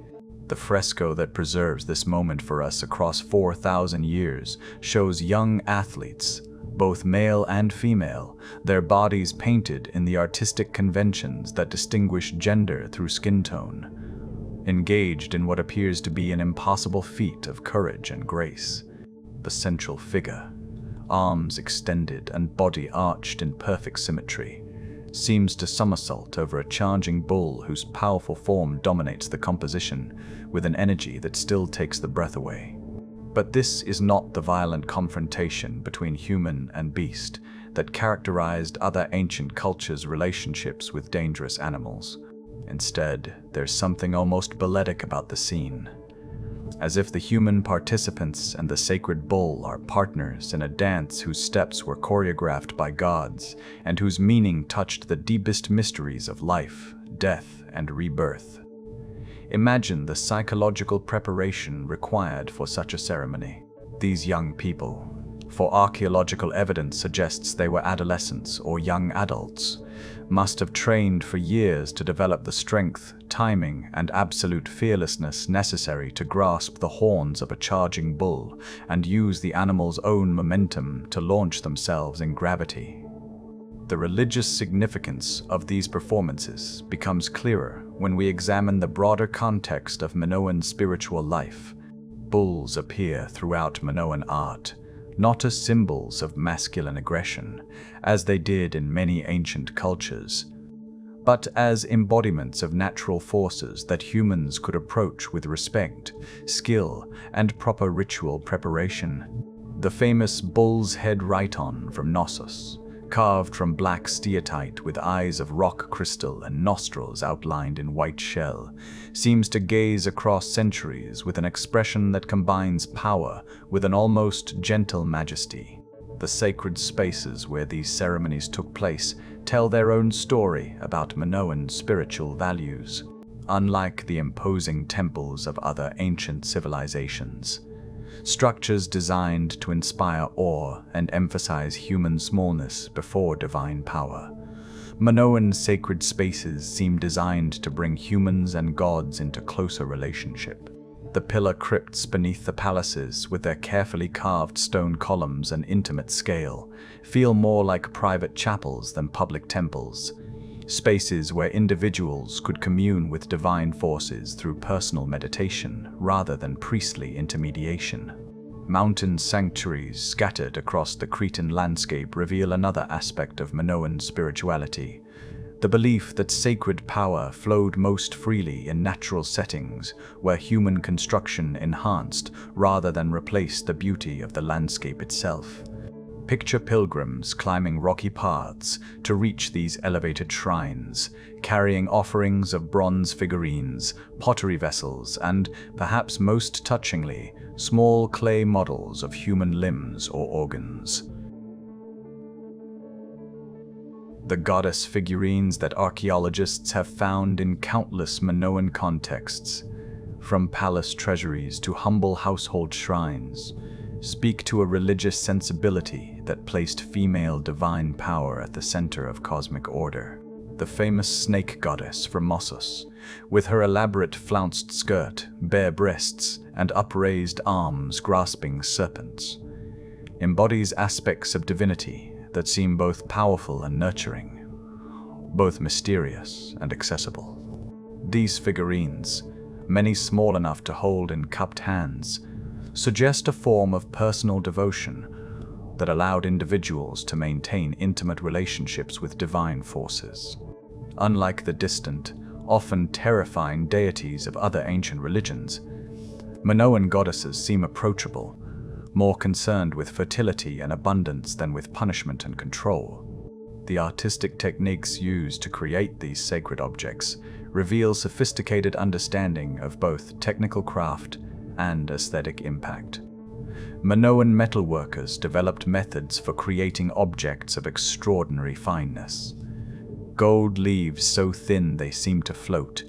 The fresco that preserves this moment for us across 4,000 years shows young athletes, both male and female, their bodies painted in the artistic conventions that distinguish gender through skin tone, engaged in what appears to be an impossible feat of courage and grace. The central figure, arms extended and body arched in perfect symmetry, seems to somersault over a charging bull whose powerful form dominates the composition with an energy that still takes the breath away. But this is not the violent confrontation between human and beast that characterized other ancient cultures' relationships with dangerous animals. Instead, there's something almost balletic about the scene, as if the human participants and the sacred bull are partners in a dance whose steps were choreographed by gods and whose meaning touched the deepest mysteries of life, death, and rebirth. Imagine the psychological preparation required for such a ceremony. These young people, for archaeological evidence suggests they were adolescents or young adults, must have trained for years to develop the strength, timing, and absolute fearlessness necessary to grasp the horns of a charging bull and use the animal's own momentum to launch themselves in gravity. The religious significance of these performances becomes clearer when we examine the broader context of Minoan spiritual life. Bulls appear throughout Minoan art, not as symbols of masculine aggression, as they did in many ancient cultures, but as embodiments of natural forces that humans could approach with respect, skill, and proper ritual preparation. The famous bull's head rhyton from Knossos, carved from black steatite with eyes of rock crystal and nostrils outlined in white shell, seems to gaze across centuries with an expression that combines power with an almost gentle majesty. The sacred spaces where these ceremonies took place tell their own story about Minoan spiritual values. unlike the imposing temples of other ancient civilizations. Structures designed to inspire awe and emphasize human smallness before divine power. Minoan sacred spaces seem designed to bring humans and gods into closer relationship. The pillar crypts beneath the palaces, with their carefully carved stone columns and intimate scale, feel more like private chapels than public temples, spaces where individuals could commune with divine forces through personal meditation rather than priestly intermediation. Mountain sanctuaries scattered across the Cretan landscape reveal another aspect of Minoan spirituality: the belief that sacred power flowed most freely in natural settings where human construction enhanced rather than replaced the beauty of the landscape itself. Picture pilgrims climbing rocky paths to reach these elevated shrines, carrying offerings of bronze figurines, pottery vessels, and, perhaps most touchingly, small clay models of human limbs or organs. The goddess figurines that archaeologists have found in countless Minoan contexts, from palace treasuries to humble household shrines, speak to a religious sensibility that placed female divine power at the center of cosmic order. The famous snake goddess from Mossos, with her elaborate flounced skirt, bare breasts, and upraised arms grasping serpents, embodies aspects of divinity that seem both powerful and nurturing, both mysterious and accessible. These figurines, many small enough to hold in cupped hands, suggest a form of personal devotion that allowed individuals to maintain intimate relationships with divine forces. Unlike the distant, often terrifying deities of other ancient religions, Minoan goddesses seem approachable, more concerned with fertility and abundance than with punishment and control. The artistic techniques used to create these sacred objects reveal sophisticated understanding of both technical craft and aesthetic impact. Minoan metalworkers developed methods for creating objects of extraordinary fineness. Gold leaves so thin they seem to float,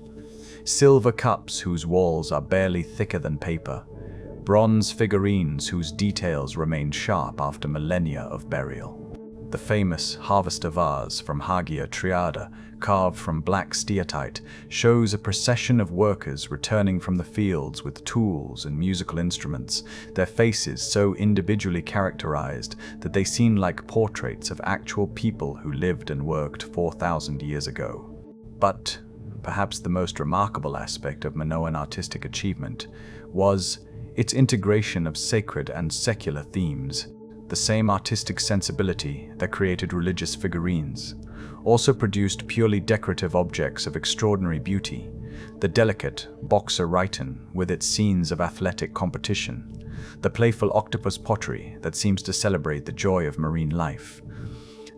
silver cups whose walls are barely thicker than paper, bronze figurines whose details remain sharp after millennia of burial. The famous harvester vase from Hagia Triada, carved from black steatite, shows a procession of workers returning from the fields with tools and musical instruments, their faces so individually characterized that they seem like portraits of actual people who lived and worked 4,000 years ago. But perhaps the most remarkable aspect of Minoan artistic achievement was its integration of sacred and secular themes. The same artistic sensibility that created religious figurines also produced purely decorative objects of extraordinary beauty. The delicate boxer rhyton with its scenes of athletic competition, the playful octopus pottery that seems to celebrate the joy of marine life,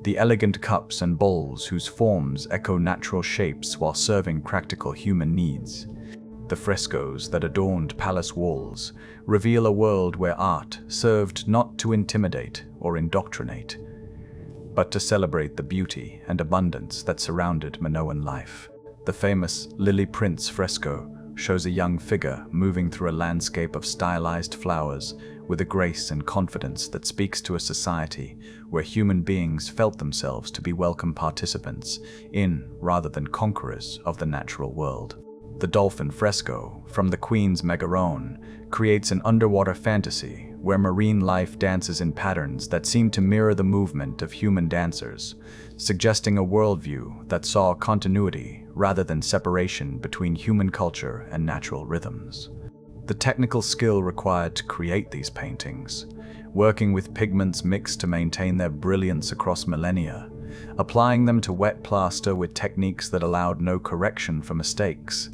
the elegant cups and bowls whose forms echo natural shapes while serving practical human needs. The frescoes that adorned palace walls reveal a world where art served not to intimidate or indoctrinate, but to celebrate the beauty and abundance that surrounded Minoan life. The famous Lily Prince fresco shows a young figure moving through a landscape of stylized flowers with a grace and confidence that speaks to a society where human beings felt themselves to be welcome participants in rather than conquerors of the natural world. The dolphin fresco from the Queen's Megaron creates an underwater fantasy where marine life dances in patterns that seem to mirror the movement of human dancers, suggesting a worldview that saw continuity rather than separation between human culture and natural rhythms. The technical skill required to create these paintings, working with pigments mixed to maintain their brilliance across millennia, applying them to wet plaster with techniques that allowed no correction for mistakes,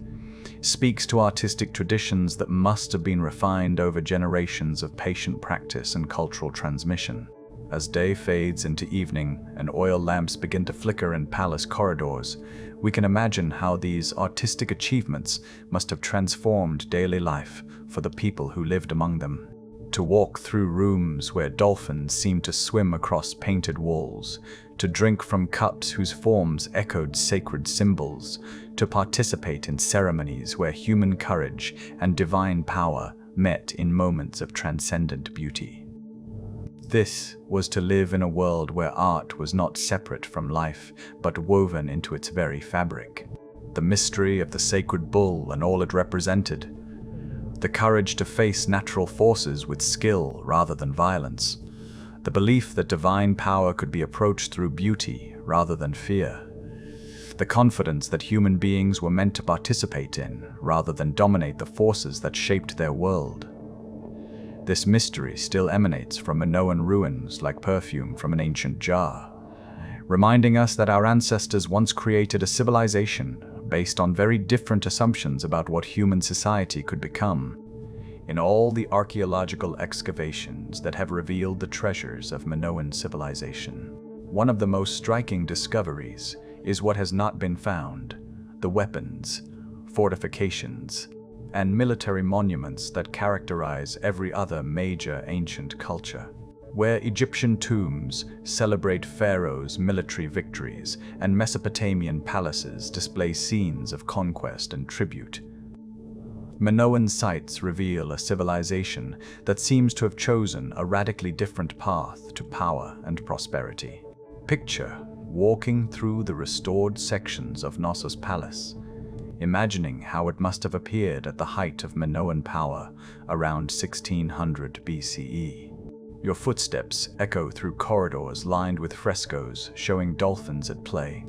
speaks to artistic traditions that must have been refined over generations of patient practice and cultural transmission. As day fades into evening and oil lamps begin to flicker in palace corridors, we can imagine how these artistic achievements must have transformed daily life for the people who lived among them. to walk through rooms where dolphins seemed to swim across painted walls, to drink from cups whose forms echoed sacred symbols, to participate in ceremonies where human courage and divine power met in moments of transcendent beauty. This was to live in a world where art was not separate from life, but woven into its very fabric. The mystery of the sacred bull and all it represented. The courage to face natural forces with skill rather than violence. The belief that divine power could be approached through beauty rather than fear. The confidence that human beings were meant to participate in rather than dominate the forces that shaped their world. This mystery still emanates from Minoan ruins like perfume from an ancient jar, reminding us that our ancestors once created a civilization based on very different assumptions about what human society could become. In all the archaeological excavations that have revealed the treasures of Minoan civilization, one of the most striking discoveries is what has not been found: the weapons, fortifications, and military monuments that characterize every other major ancient culture. Where Egyptian tombs celebrate pharaohs' military victories and Mesopotamian palaces display scenes of conquest and tribute, Minoan sites reveal a civilization that seems to have chosen a radically different path to power and prosperity. Picture walking through the restored sections of Knossos Palace, imagining how it must have appeared at the height of Minoan power around 1600 BCE. Your footsteps echo through corridors lined with frescoes showing dolphins at play,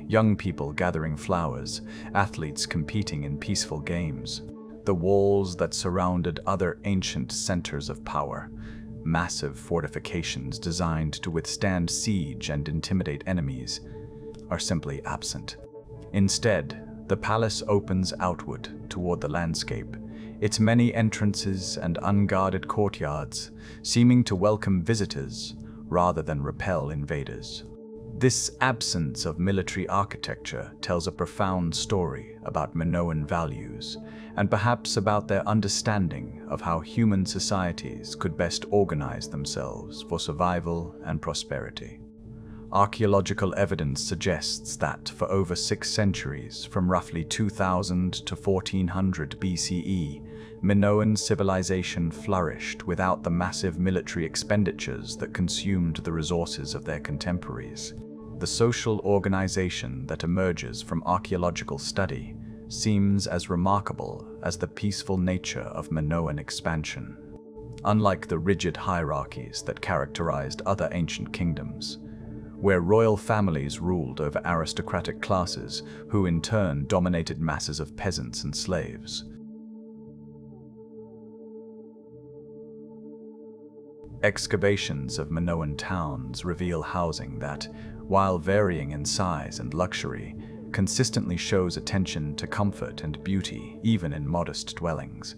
young people gathering flowers, athletes competing in peaceful games. The walls that surrounded other ancient centers of power, massive fortifications designed to withstand siege and intimidate enemies, are simply absent. Instead, the palace opens outward toward the landscape, its many entrances and unguarded courtyards seeming to welcome visitors rather than repel invaders. This absence of military architecture tells a profound story about Minoan values, and perhaps about their understanding of how human societies could best organize themselves for survival and prosperity. Archaeological evidence suggests that for over 6 centuries, from roughly 2000 to 1400 BCE, Minoan civilization flourished without the massive military expenditures that consumed the resources of their contemporaries. The social organization that emerges from archaeological study seems as remarkable as the peaceful nature of Minoan expansion. Unlike the rigid hierarchies that characterized other ancient kingdoms, where royal families ruled over aristocratic classes who in turn dominated masses of peasants and slaves. Excavations of Minoan towns reveal housing that, while varying in size and luxury, consistently shows attention to comfort and beauty even in modest dwellings.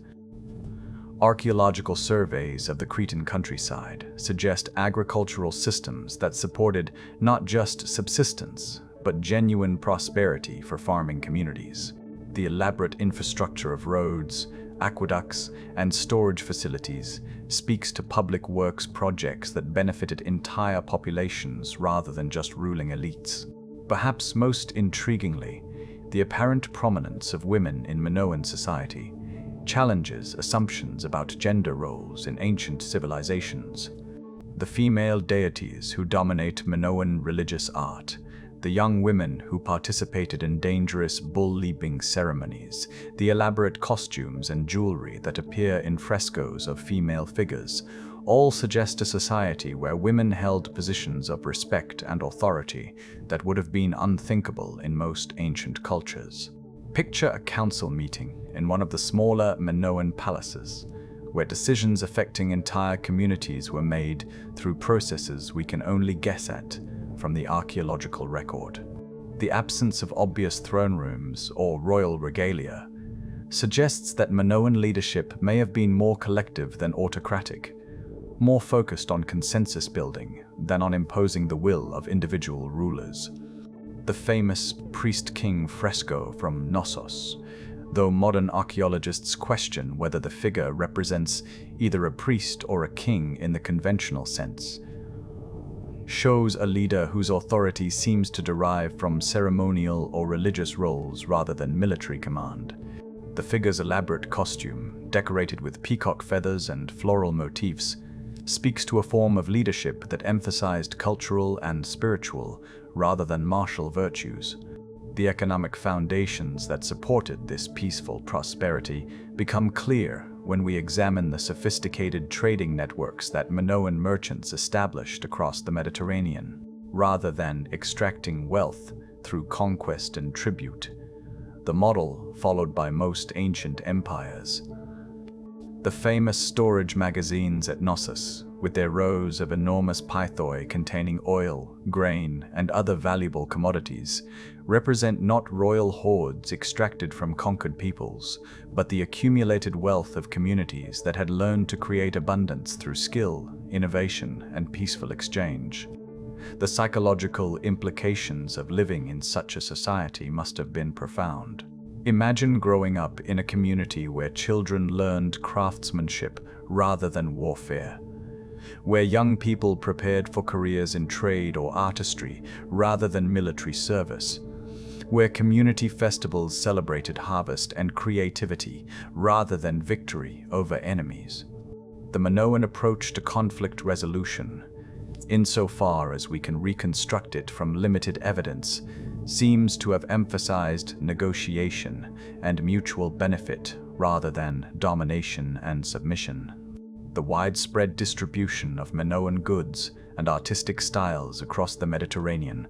Archaeological surveys of the Cretan countryside suggest agricultural systems that supported not just subsistence, but genuine prosperity for farming communities. The elaborate infrastructure of roads, aqueducts, and storage facilities speaks to public works projects that benefited entire populations rather than just ruling elites. Perhaps most intriguingly, the apparent prominence of women in Minoan society challenges assumptions about gender roles in ancient civilizations. The female deities who dominate Minoan religious art, the young women who participated in dangerous bull-leaping ceremonies, the elaborate costumes and jewelry that appear in frescoes of female figures, all suggest a society where women held positions of respect and authority that would have been unthinkable in most ancient cultures. Picture a council meeting in one of the smaller Minoan palaces, where decisions affecting entire communities were made through processes we can only guess at from the archaeological record. The absence of obvious throne rooms or royal regalia suggests that Minoan leadership may have been more collective than autocratic, more focused on consensus building than on imposing the will of individual rulers. The famous priest-king fresco from Knossos, though modern archaeologists question whether the figure represents either a priest or a king in the conventional sense. Shows a leader whose authority seems to derive from ceremonial or religious roles rather than military command. The figure's elaborate costume, decorated with peacock feathers and floral motifs, speaks to a form of leadership that emphasized cultural and spiritual rather than martial virtues. The economic foundations that supported this peaceful prosperity become clear when we examine the sophisticated trading networks that Minoan merchants established across the Mediterranean. Rather than extracting wealth through conquest and tribute, the model followed by most ancient empires. The famous storage magazines at Knossos, with their rows of enormous pythoi containing oil, grain, and other valuable commodities, represent not royal hoards extracted from conquered peoples, but the accumulated wealth of communities that had learned to create abundance through skill, innovation, and peaceful exchange. The psychological implications of living in such a society must have been profound. Imagine growing up in a community where children learned craftsmanship rather than warfare, where young people prepared for careers in trade or artistry rather than military service, where community festivals celebrated harvest and creativity rather than victory over enemies. The Minoan approach to conflict resolution, insofar as we can reconstruct it from limited evidence, seems to have emphasized negotiation and mutual benefit rather than domination and submission. The widespread distribution of Minoan goods and artistic styles across the Mediterranean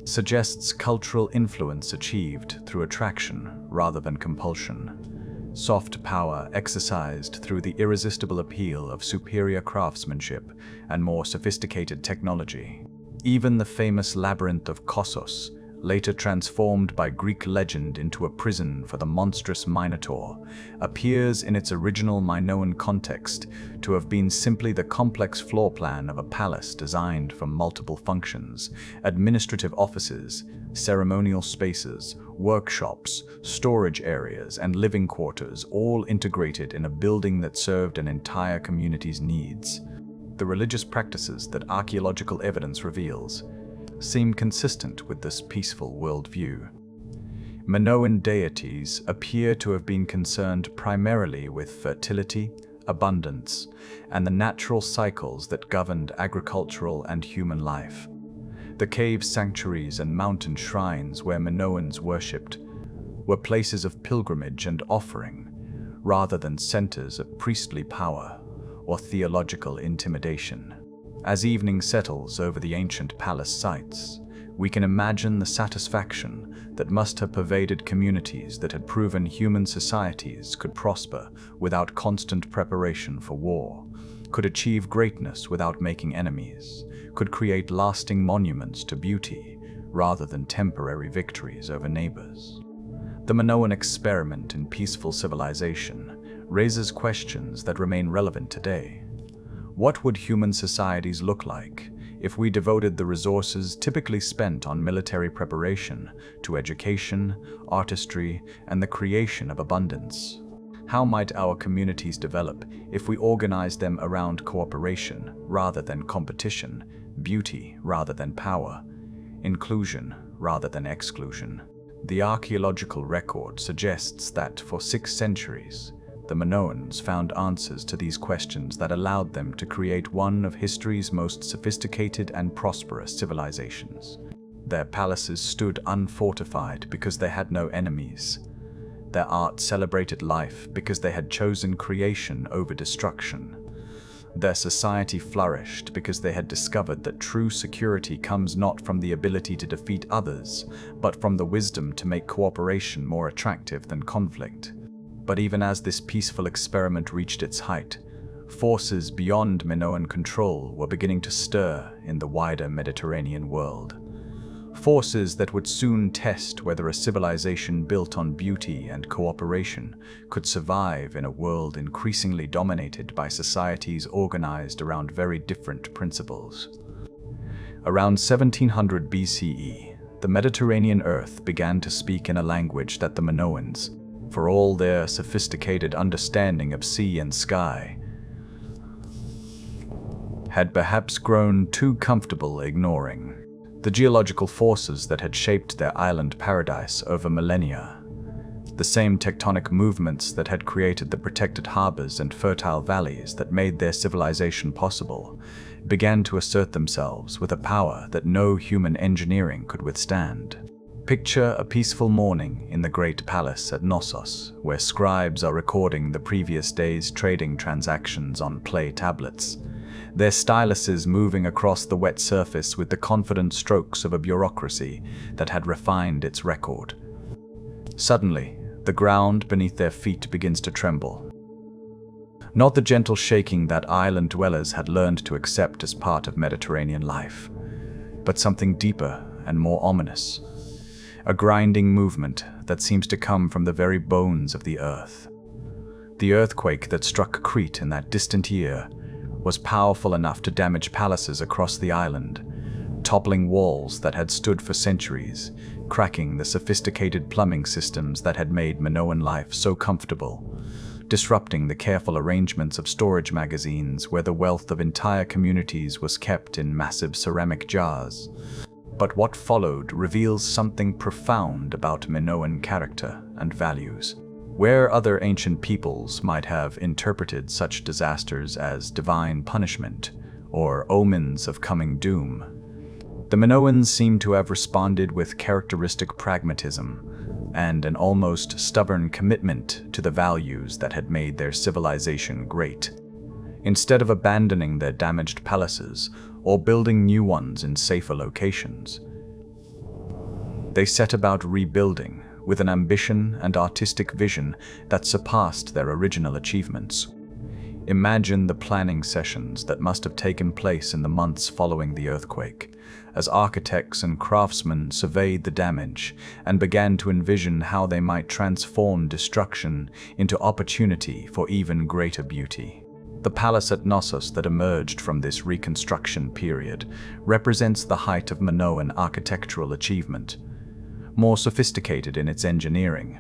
suggests cultural influence achieved through attraction rather than compulsion, soft power exercised through the irresistible appeal of superior craftsmanship and more sophisticated technology. Even the famous labyrinth of Knossos, later transformed by Greek legend into a prison for the monstrous Minotaur, appears in its original Minoan context to have been simply the complex floor plan of a palace designed for multiple functions: administrative offices, ceremonial spaces, workshops, storage areas, and living quarters, all integrated in a building that served an entire community's needs. The religious practices that archaeological evidence reveals seem consistent with this peaceful worldview. Minoan deities appear to have been concerned primarily with fertility, abundance, and the natural cycles that governed agricultural and human life. The cave sanctuaries and mountain shrines where Minoans worshipped were places of pilgrimage and offering, rather than centers of priestly power or theological intimidation. As evening settles over the ancient palace sites, we can imagine the satisfaction that must have pervaded communities that had proven human societies could prosper without constant preparation for war, could achieve greatness without making enemies, could create lasting monuments to beauty rather than temporary victories over neighbors. The Minoan experiment in peaceful civilization raises questions that remain relevant today. What would human societies look like if we devoted the resources typically spent on military preparation to education, artistry, and the creation of abundance? How might our communities develop if we organized them around cooperation rather than competition, beauty rather than power, inclusion rather than exclusion? The archaeological record suggests that for 6 centuries, the Minoans found answers to these questions that allowed them to create one of history's most sophisticated and prosperous civilizations. Their palaces stood unfortified because they had no enemies. Their art celebrated life because they had chosen creation over destruction. Their society flourished because they had discovered that true security comes not from the ability to defeat others, but from the wisdom to make cooperation more attractive than conflict. But even as this peaceful experiment reached its height, forces beyond Minoan control were beginning to stir in the wider Mediterranean world. Forces that would soon test whether a civilization built on beauty and cooperation could survive in a world increasingly dominated by societies organized around very different principles. Around 1700 BCE, the Mediterranean earth began to speak in a language that the Minoans, for all their sophisticated understanding of sea and sky, had perhaps grown too comfortable ignoring the geological forces that had shaped their island paradise over millennia. The same tectonic movements that had created the protected harbors and fertile valleys that made their civilization possible began to assert themselves with a power that no human engineering could withstand. Picture a peaceful morning in the great palace at Knossos, where scribes are recording the previous day's trading transactions on clay tablets, their styluses moving across the wet surface with the confident strokes of a bureaucracy that had refined its record. Suddenly, the ground beneath their feet begins to tremble. Not the gentle shaking that island dwellers had learned to accept as part of Mediterranean life, but something deeper and more ominous. A grinding movement that seems to come from the very bones of the earth. The earthquake that struck Crete in that distant year was powerful enough to damage palaces across the island, toppling walls that had stood for centuries, cracking the sophisticated plumbing systems that had made Minoan life so comfortable, disrupting the careful arrangements of storage magazines where the wealth of entire communities was kept in massive ceramic jars. But what followed reveals something profound about Minoan character and values. Where other ancient peoples might have interpreted such disasters as divine punishment or omens of coming doom, the Minoans seem to have responded with characteristic pragmatism and an almost stubborn commitment to the values that had made their civilization great. Instead of abandoning their damaged palaces or building new ones in safer locations, they set about rebuilding with an ambition and artistic vision that surpassed their original achievements. Imagine the planning sessions that must have taken place in the months following the earthquake, as architects and craftsmen surveyed the damage and began to envision how they might transform destruction into opportunity for even greater beauty. The palace at Knossos that emerged from this reconstruction period represents the height of Minoan architectural achievement. More sophisticated in its engineering,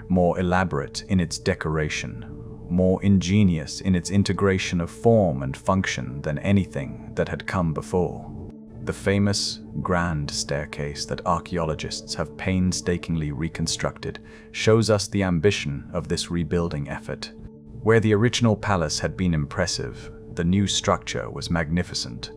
more elaborate in its decoration, more ingenious in its integration of form and function than anything that had come before. The famous grand staircase that archaeologists have painstakingly reconstructed shows us the ambition of this rebuilding effort. Where the original palace had been impressive, the new structure was magnificent.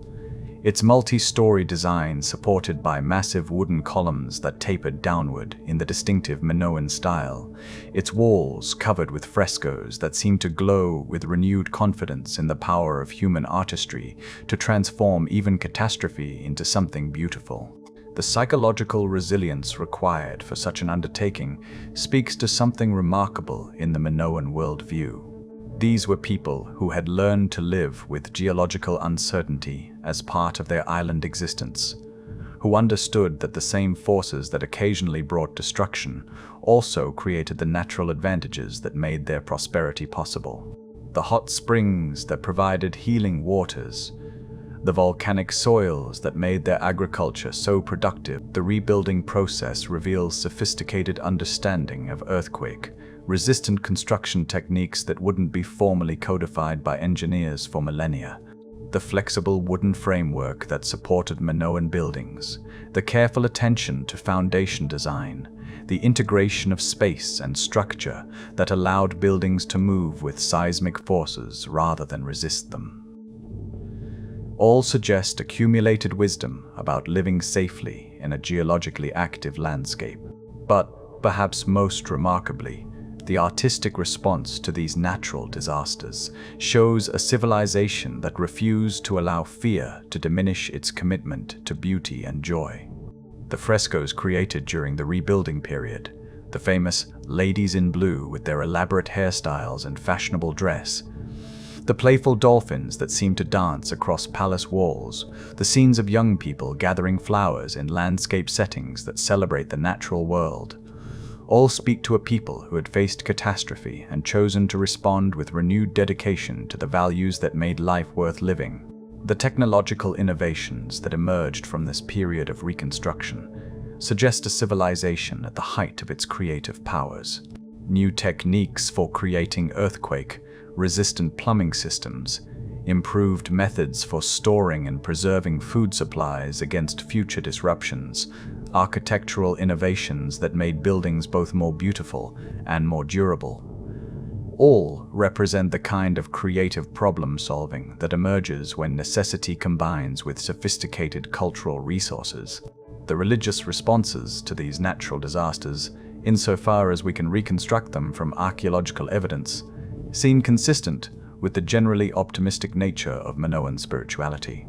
Its multi-story design supported by massive wooden columns that tapered downward in the distinctive Minoan style, its walls covered with frescoes that seemed to glow with renewed confidence in the power of human artistry to transform even catastrophe into something beautiful. The psychological resilience required for such an undertaking speaks to something remarkable in the Minoan worldview. These were people who had learned to live with geological uncertainty as part of their island existence, who understood that the same forces that occasionally brought destruction also created the natural advantages that made their prosperity possible. The hot springs that provided healing waters, the volcanic soils that made their agriculture so productive. The rebuilding process reveals sophisticated understanding of earthquake-resistant construction techniques that wouldn't be formally codified by engineers for millennia. The flexible wooden framework that supported Minoan buildings, the careful attention to foundation design, the integration of space and structure that allowed buildings to move with seismic forces rather than resist them. All suggest accumulated wisdom about living safely in a geologically active landscape. But, perhaps most remarkably, the artistic response to these natural disasters shows a civilization that refused to allow fear to diminish its commitment to beauty and joy. The frescoes created during the rebuilding period, the famous ladies in blue with their elaborate hairstyles and fashionable dress, the playful dolphins that seem to dance across palace walls, the scenes of young people gathering flowers in landscape settings that celebrate the natural world, all speak to a people who had faced catastrophe and chosen to respond with renewed dedication to the values that made life worth living. The technological innovations that emerged from this period of reconstruction suggest a civilization at the height of its creative powers. new techniques for creating earthquake-resistant plumbing systems, improved methods for storing and preserving food supplies against future disruptions, architectural innovations that made buildings both more beautiful and more durable. All represent the kind of creative problem-solving that emerges when necessity combines with sophisticated cultural resources. The religious responses to these natural disasters, insofar as we can reconstruct them from archaeological evidence, seem consistent with the generally optimistic nature of Minoan spirituality.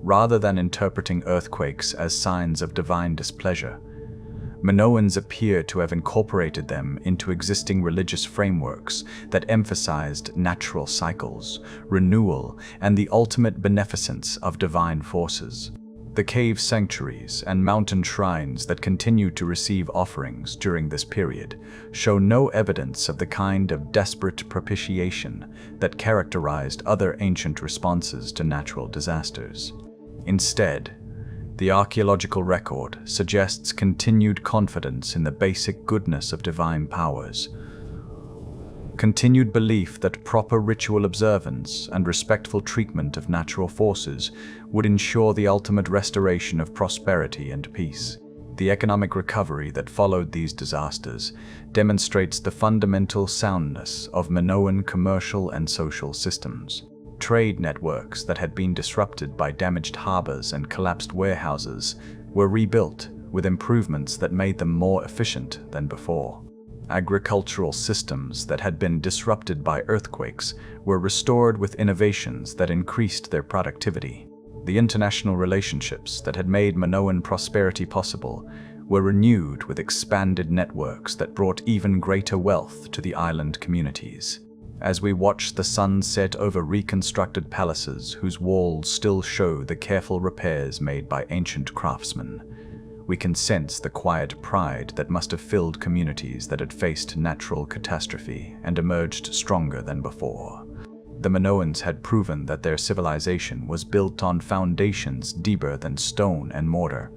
Rather than interpreting earthquakes as signs of divine displeasure, Minoans appear to have incorporated them into existing religious frameworks that emphasized natural cycles, renewal, and the ultimate beneficence of divine forces. The cave sanctuaries and mountain shrines that continued to receive offerings during this period show no evidence of the kind of desperate propitiation that characterized other ancient responses to natural disasters. Instead, the archaeological record suggests continued confidence in the basic goodness of divine powers, continued belief that proper ritual observance and respectful treatment of natural forces would ensure the ultimate restoration of prosperity and peace. The economic recovery that followed these disasters demonstrates the fundamental soundness of Minoan commercial and social systems. Trade networks that had been disrupted by damaged harbors and collapsed warehouses were rebuilt with improvements that made them more efficient than before. Agricultural systems that had been disrupted by earthquakes were restored with innovations that increased their productivity. The international relationships that had made Minoan prosperity possible were renewed with expanded networks that brought even greater wealth to the island communities. As we watch the sun set over reconstructed palaces whose walls still show the careful repairs made by ancient craftsmen, we can sense the quiet pride that must have filled communities that had faced natural catastrophe and emerged stronger than before. The Minoans had proven that their civilization was built on foundations deeper than stone and mortar,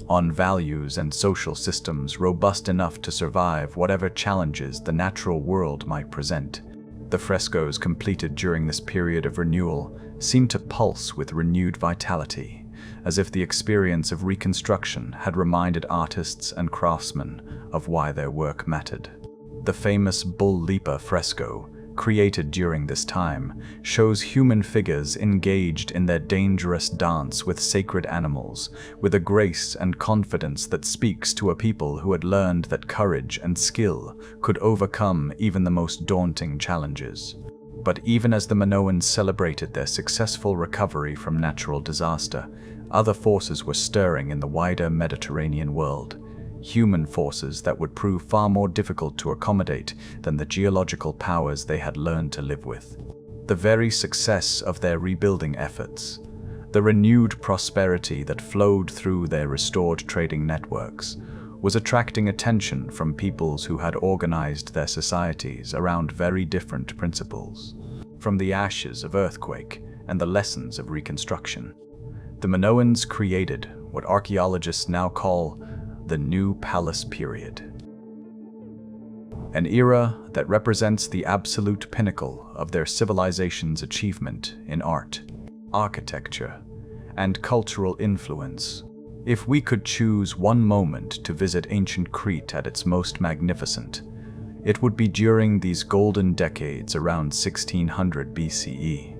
on values and social systems robust enough to survive whatever challenges the natural world might present. The frescoes completed during this period of renewal seemed to pulse with renewed vitality, as if the experience of reconstruction had reminded artists and craftsmen of why their work mattered. The famous Bull Lipa fresco, created during this time, shows human figures engaged in their dangerous dance with sacred animals, with a grace and confidence that speaks to a people who had learned that courage and skill could overcome even the most daunting challenges. But even as the Minoans celebrated their successful recovery from natural disaster, other forces were stirring in the wider Mediterranean world. Human forces that would prove far more difficult to accommodate than the geological powers they had learned to live with. The very success of their rebuilding efforts, the renewed prosperity that flowed through their restored trading networks, was attracting attention from peoples who had organized their societies around very different principles. From the ashes of earthquake and the lessons of reconstruction, the Minoans created what archaeologists now call the New Palace Period, an era that represents the absolute pinnacle of their civilization's achievement in art, architecture, and cultural influence. If we could choose one moment to visit ancient Crete at its most magnificent, it would be during these golden decades around 1600 BCE,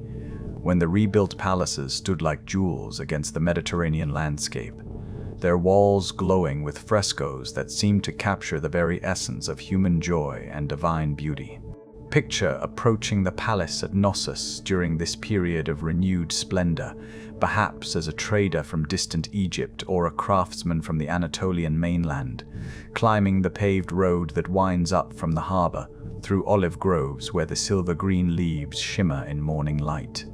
when the rebuilt palaces stood like jewels against the Mediterranean landscape, their walls glowing with frescoes that seemed to capture the very essence of human joy and divine beauty. Picture approaching the palace at Knossos during this period of renewed splendor, perhaps as a trader from distant Egypt or a craftsman from the Anatolian mainland, climbing the paved road that winds up from the harbor through olive groves where the silver-green leaves shimmer in morning light.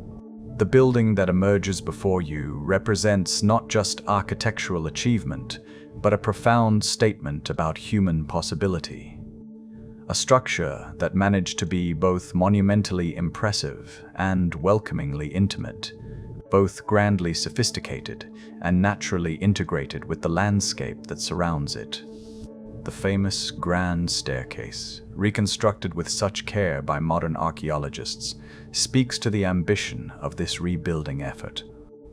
The building that emerges before you represents not just architectural achievement, but a profound statement about human possibility. A structure that managed to be both monumentally impressive and welcomingly intimate, both grandly sophisticated and naturally integrated with the landscape that surrounds it. The famous Grand Staircase, reconstructed with such care by modern archaeologists, speaks to the ambition of this rebuilding effort.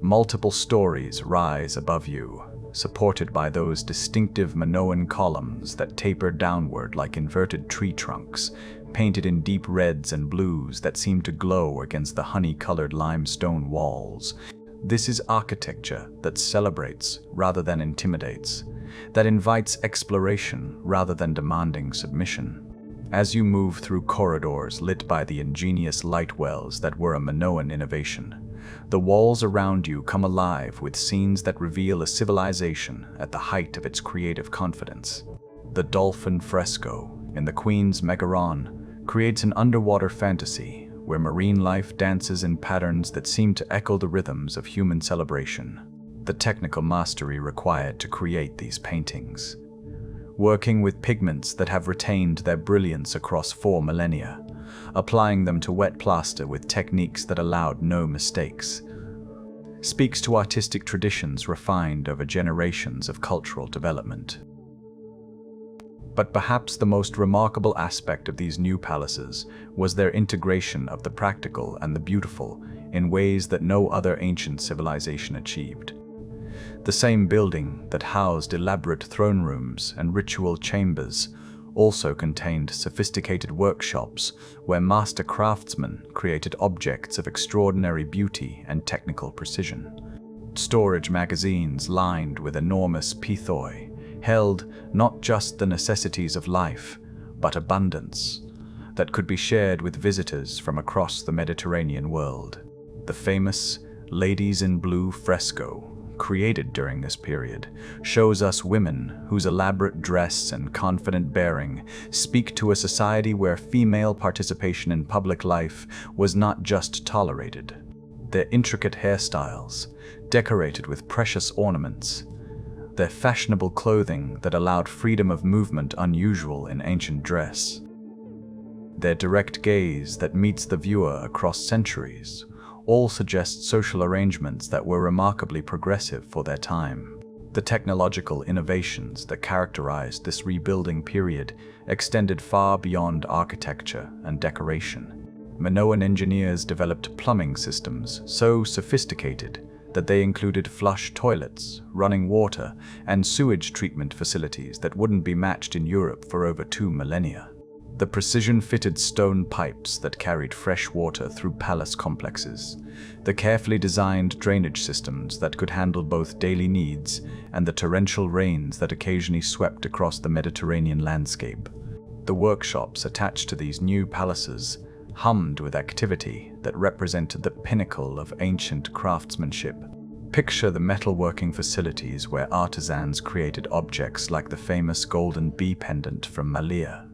Multiple stories rise above you, supported by those distinctive Minoan columns that taper downward like inverted tree trunks, painted in deep reds and blues that seem to glow against the honey-colored limestone walls. This is architecture that celebrates rather than intimidates, that invites exploration rather than demanding submission. As you move through corridors lit by the ingenious light wells that were a Minoan innovation, the walls around you come alive with scenes that reveal a civilization at the height of its creative confidence. The dolphin fresco in the Queen's Megaron creates an underwater fantasy where marine life dances in patterns that seem to echo the rhythms of human celebration. The technical mastery required to create these paintings, working with pigments that have retained their brilliance across 4 millennia, applying them to wet plaster with techniques that allowed no mistakes, speaks to artistic traditions refined over generations of cultural development. But perhaps the most remarkable aspect of these new palaces was their integration of the practical and the beautiful in ways that no other ancient civilization achieved. The same building that housed elaborate throne rooms and ritual chambers also contained sophisticated workshops where master craftsmen created objects of extraordinary beauty and technical precision. Storage magazines lined with enormous pithoi held not just the necessities of life, but abundance that could be shared with visitors from across the Mediterranean world. The famous Ladies in Blue fresco, created during this period, shows us women whose elaborate dress and confident bearing speak to a society where female participation in public life was not just tolerated. Their intricate hairstyles, decorated with precious ornaments, their fashionable clothing that allowed freedom of movement unusual in ancient dress, their direct gaze that meets the viewer across centuries, all suggest social arrangements that were remarkably progressive for their time. The technological innovations that characterized this rebuilding period extended far beyond architecture and decoration. Minoan engineers developed plumbing systems so sophisticated that they included flush toilets, running water, and sewage treatment facilities that wouldn't be matched in Europe for over 2 millennia. The precision-fitted stone pipes that carried fresh water through palace complexes, the carefully designed drainage systems that could handle both daily needs and the torrential rains that occasionally swept across the Mediterranean landscape. The workshops attached to these new palaces hummed with activity that represented the pinnacle of ancient craftsmanship. Picture the metalworking facilities where artisans created objects like the famous golden bee pendant from Malea,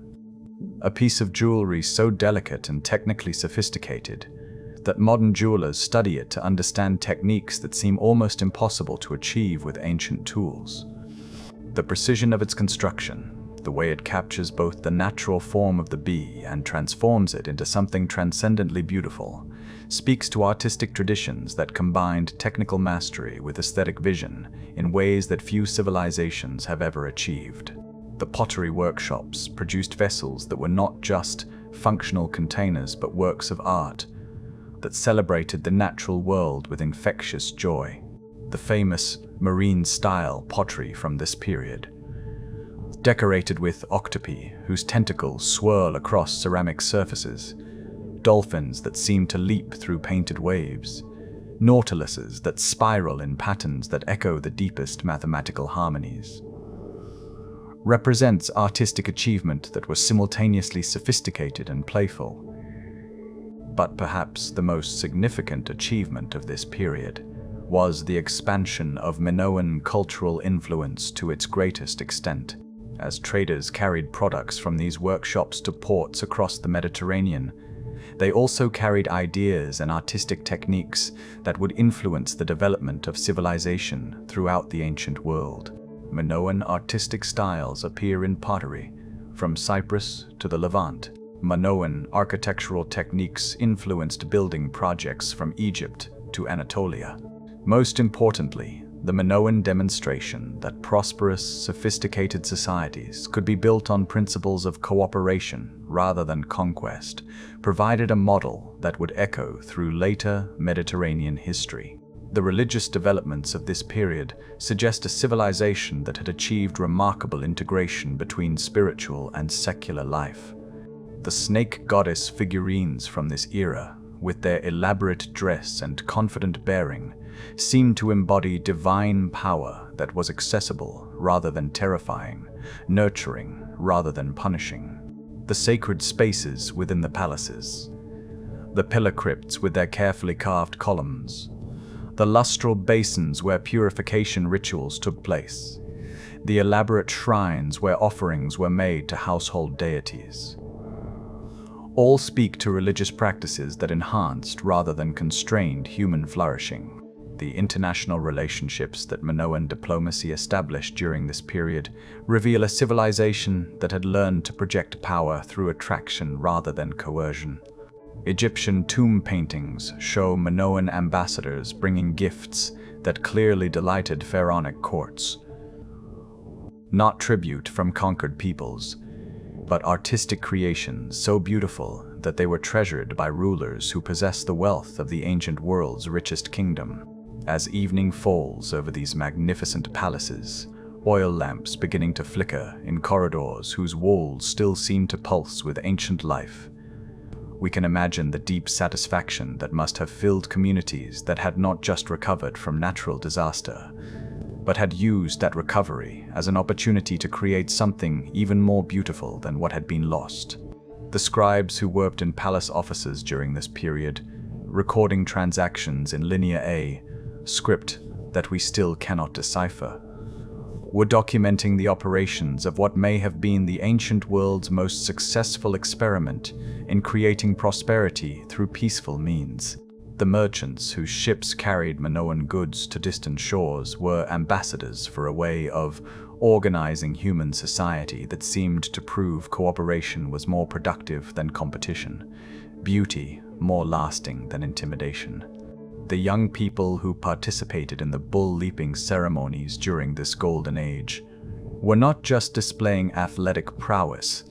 a piece of jewelry so delicate and technically sophisticated that modern jewelers study it to understand techniques that seem almost impossible to achieve with ancient tools. The precision of its construction, the way it captures both the natural form of the bee and transforms it into something transcendently beautiful, speaks to artistic traditions that combined technical mastery with aesthetic vision in ways that few civilizations have ever achieved. The pottery workshops produced vessels that were not just functional containers but works of art that celebrated the natural world with infectious joy. The famous marine-style pottery from this period, decorated with octopi whose tentacles swirl across ceramic surfaces, dolphins that seem to leap through painted waves, nautiluses that spiral in patterns that echo the deepest mathematical harmonies, represents artistic achievement that was simultaneously sophisticated and playful. But perhaps the most significant achievement of this period was the expansion of Minoan cultural influence to its greatest extent. As traders carried products from these workshops to ports across the Mediterranean, they also carried ideas and artistic techniques that would influence the development of civilization throughout the ancient world. Minoan artistic styles appear in pottery, from Cyprus to the Levant. Minoan architectural techniques influenced building projects from Egypt to Anatolia. Most importantly, the Minoan demonstration that prosperous, sophisticated societies could be built on principles of cooperation rather than conquest provided a model that would echo through later Mediterranean history. The religious developments of this period suggest a civilization that had achieved remarkable integration between spiritual and secular life. The snake goddess figurines from this era, with their elaborate dress and confident bearing, seemed to embody divine power that was accessible rather than terrifying, nurturing rather than punishing. The sacred spaces within the palaces, the pillar crypts with their carefully carved columns, the lustral basins where purification rituals took place, the elaborate shrines where offerings were made to household deities, all speak to religious practices that enhanced rather than constrained human flourishing. The international relationships that Minoan diplomacy established during this period reveal a civilization that had learned to project power through attraction rather than coercion. Egyptian tomb paintings show Minoan ambassadors bringing gifts that clearly delighted pharaonic courts. Not tribute from conquered peoples, but artistic creations so beautiful that they were treasured by rulers who possessed the wealth of the ancient world's richest kingdom. As evening falls over these magnificent palaces, oil lamps beginning to flicker in corridors whose walls still seem to pulse with ancient life, we can imagine the deep satisfaction that must have filled communities that had not just recovered from natural disaster, but had used that recovery as an opportunity to create something even more beautiful than what had been lost. The scribes who worked in palace offices during this period, recording transactions in Linear A, script that we still cannot decipher, were documenting the operations of what may have been the ancient world's most successful experiment in creating prosperity through peaceful means. The merchants whose ships carried Minoan goods to distant shores were ambassadors for a way of organizing human society that seemed to prove cooperation was more productive than competition, beauty more lasting than intimidation. The young people who participated in the bull-leaping ceremonies during this golden age were not just displaying athletic prowess,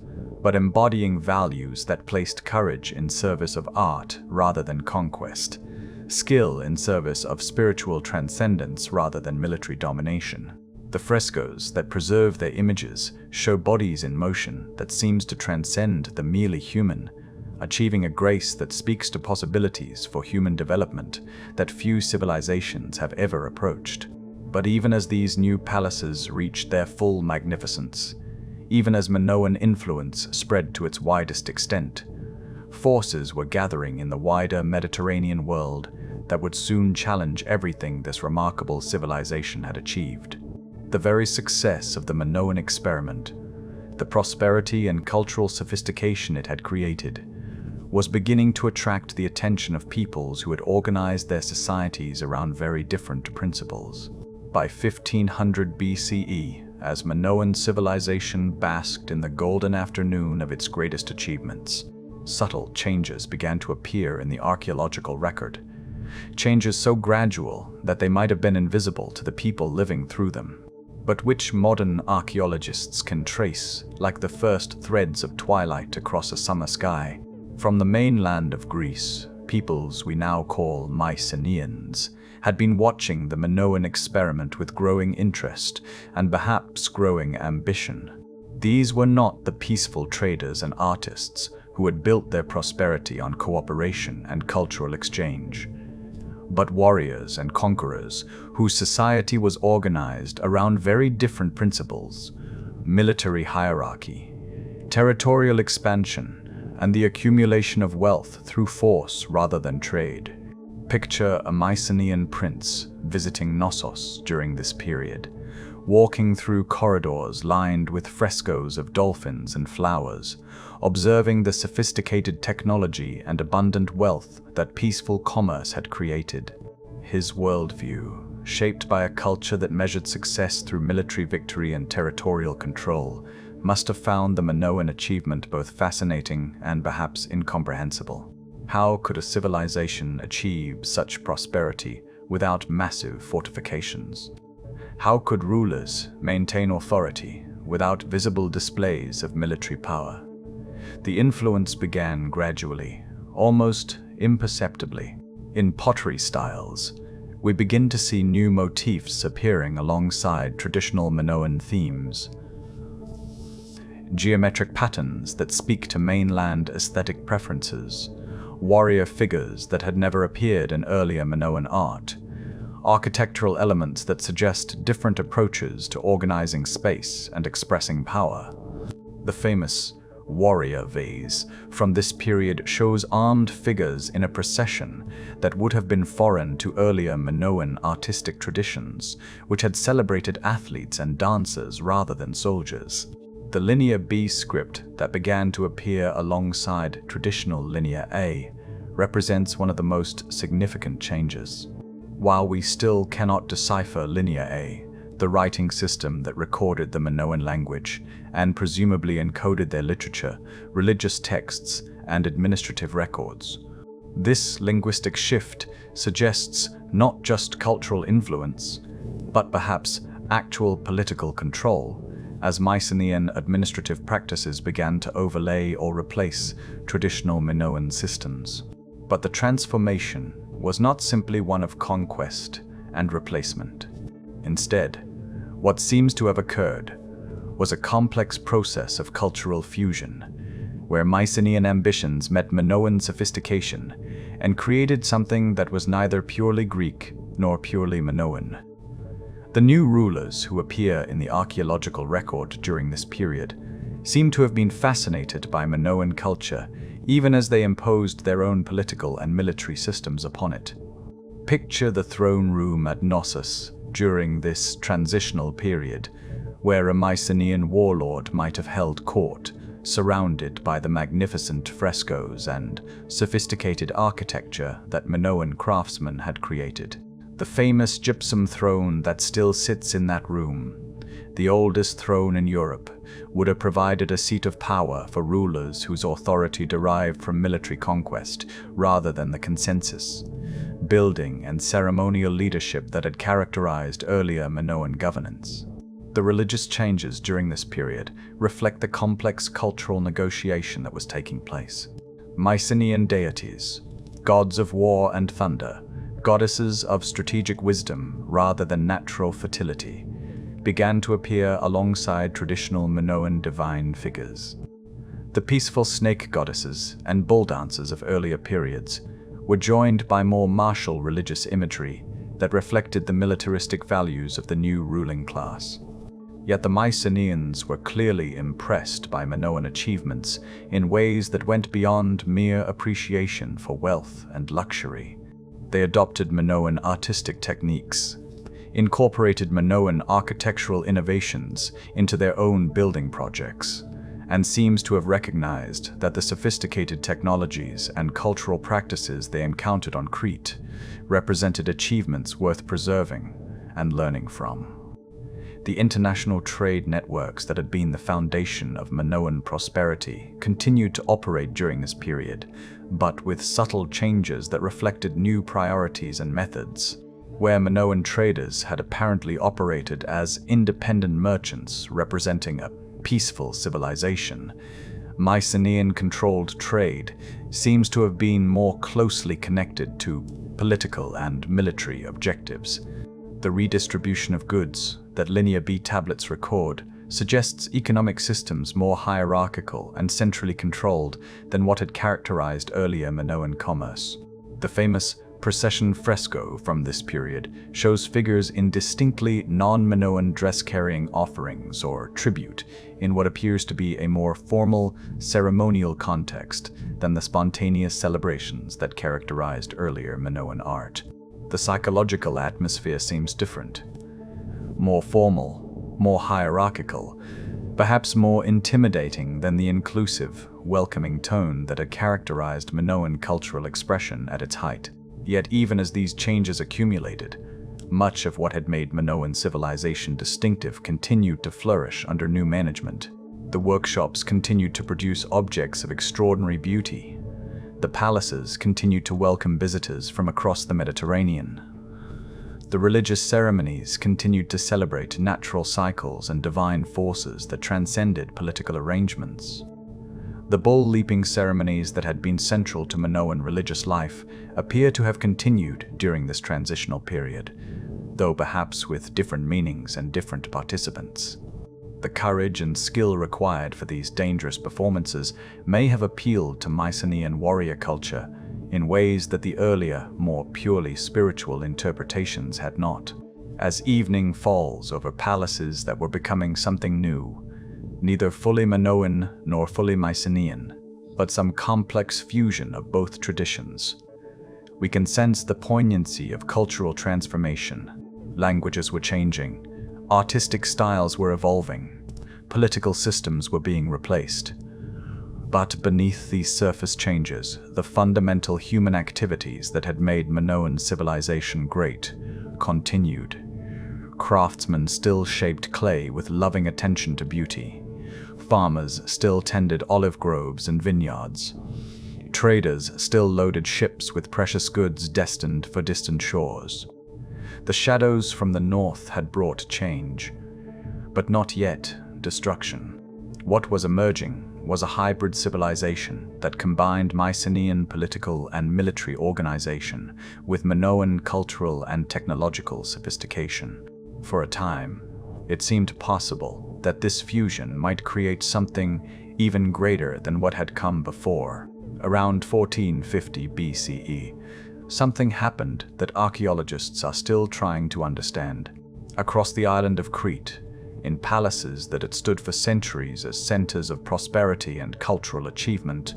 but embodying values that placed courage in service of art rather than conquest, skill in service of spiritual transcendence rather than military domination. The frescoes that preserve their images show bodies in motion that seems to transcend the merely human, achieving a grace that speaks to possibilities for human development that few civilizations have ever approached. But even as these new palaces reached their full magnificence, even as Minoan influence spread to its widest extent, forces were gathering in the wider Mediterranean world that would soon challenge everything this remarkable civilization had achieved. The very success of the Minoan experiment, the prosperity and cultural sophistication it had created, was beginning to attract the attention of peoples who had organized their societies around very different principles. By 1500 BCE, as Minoan civilization basked in the golden afternoon of its greatest achievements, subtle changes began to appear in the archaeological record, changes so gradual that they might have been invisible to the people living through them, but which modern archaeologists can trace like the first threads of twilight across a summer sky. From the mainland of Greece, peoples we now call Mycenaeans had been watching the Minoan experiment with growing interest and perhaps growing ambition. These were not the peaceful traders and artists who had built their prosperity on cooperation and cultural exchange, but warriors and conquerors whose society was organized around very different principles: military hierarchy, territorial expansion, and the accumulation of wealth through force rather than trade. Picture a Mycenaean prince visiting Knossos during this period, walking through corridors lined with frescoes of dolphins and flowers, observing the sophisticated technology and abundant wealth that peaceful commerce had created. His worldview, shaped by a culture that measured success through military victory and territorial control, must have found the Minoan achievement both fascinating and perhaps incomprehensible. How could a civilization achieve such prosperity without massive fortifications? How could rulers maintain authority without visible displays of military power? The influence began gradually, almost imperceptibly. In pottery styles, we begin to see new motifs appearing alongside traditional Minoan themes. Geometric patterns that speak to mainland aesthetic preferences, warrior figures that had never appeared in earlier Minoan art, architectural elements that suggest different approaches to organizing space and expressing power. The famous warrior vase from this period shows armed figures in a procession that would have been foreign to earlier Minoan artistic traditions, which had celebrated athletes and dancers rather than soldiers. The Linear B script that began to appear alongside traditional Linear A represents one of the most significant changes. While we still cannot decipher Linear A, the writing system that recorded the Minoan language and presumably encoded their literature, religious texts, and administrative records, this linguistic shift suggests not just cultural influence, but perhaps actual political control, as Mycenaean administrative practices began to overlay or replace traditional Minoan systems. But the transformation was not simply one of conquest and replacement. Instead, what seems to have occurred was a complex process of cultural fusion, where Mycenaean ambitions met Minoan sophistication and created something that was neither purely Greek nor purely Minoan. The new rulers who appear in the archaeological record during this period seem to have been fascinated by Minoan culture, even as they imposed their own political and military systems upon it. Picture the throne room at Knossos during this transitional period, where a Mycenaean warlord might have held court, surrounded by the magnificent frescoes and sophisticated architecture that Minoan craftsmen had created. The famous gypsum throne that still sits in that room, the oldest throne in Europe, would have provided a seat of power for rulers whose authority derived from military conquest rather than the consensus, building and ceremonial leadership that had characterized earlier Minoan governance. The religious changes during this period reflect the complex cultural negotiation that was taking place. Mycenaean deities, gods of war and thunder, goddesses of strategic wisdom rather than natural fertility, began to appear alongside traditional Minoan divine figures. The peaceful snake goddesses and bull dancers of earlier periods were joined by more martial religious imagery that reflected the militaristic values of the new ruling class. Yet the Mycenaeans were clearly impressed by Minoan achievements in ways that went beyond mere appreciation for wealth and luxury. They adopted Minoan artistic techniques, incorporated Minoan architectural innovations into their own building projects, and seems to have recognized that the sophisticated technologies and cultural practices they encountered on Crete represented achievements worth preserving and learning from. The international trade networks that had been the foundation of Minoan prosperity continued to operate during this period, but with subtle changes that reflected new priorities and methods. Where Minoan traders had apparently operated as independent merchants representing a peaceful civilization, Mycenaean-controlled trade seems to have been more closely connected to political and military objectives. The redistribution of goods that Linear B tablets record suggests economic systems more hierarchical and centrally controlled than what had characterized earlier Minoan commerce. The famous procession fresco from this period shows figures in distinctly non-Minoan dress-carrying offerings or tribute in what appears to be a more formal, ceremonial context than the spontaneous celebrations that characterized earlier Minoan art. The psychological atmosphere seems different. More formal, more hierarchical, perhaps more intimidating than the inclusive, welcoming tone that had characterized Minoan cultural expression at its height. Yet even as these changes accumulated, much of what had made Minoan civilization distinctive continued to flourish under new management. The workshops continued to produce objects of extraordinary beauty. The palaces continued to welcome visitors from across the Mediterranean. The religious ceremonies continued to celebrate natural cycles and divine forces that transcended political arrangements. The bull-leaping ceremonies that had been central to Minoan religious life appear to have continued during this transitional period, though perhaps with different meanings and different participants. The courage and skill required for these dangerous performances may have appealed to Mycenaean warrior culture in ways that the earlier, more purely spiritual interpretations had not. As evening falls over palaces that were becoming something new, neither fully Minoan nor fully Mycenaean, but some complex fusion of both traditions, we can sense the poignancy of cultural transformation. Languages were changing, artistic styles were evolving, political systems were being replaced. But beneath these surface changes, the fundamental human activities that had made Minoan civilization great continued. Craftsmen still shaped clay with loving attention to beauty. Farmers still tended olive groves and vineyards. Traders still loaded ships with precious goods destined for distant shores. The shadows from the north had brought change, but not yet destruction. What was emerging was a hybrid civilization that combined Mycenaean political and military organization with Minoan cultural and technological sophistication. For a time, it seemed possible that this fusion might create something even greater than what had come before. Around 1450 BCE, something happened that archaeologists are still trying to understand. Across the island of Crete, in palaces that had stood for centuries as centers of prosperity and cultural achievement,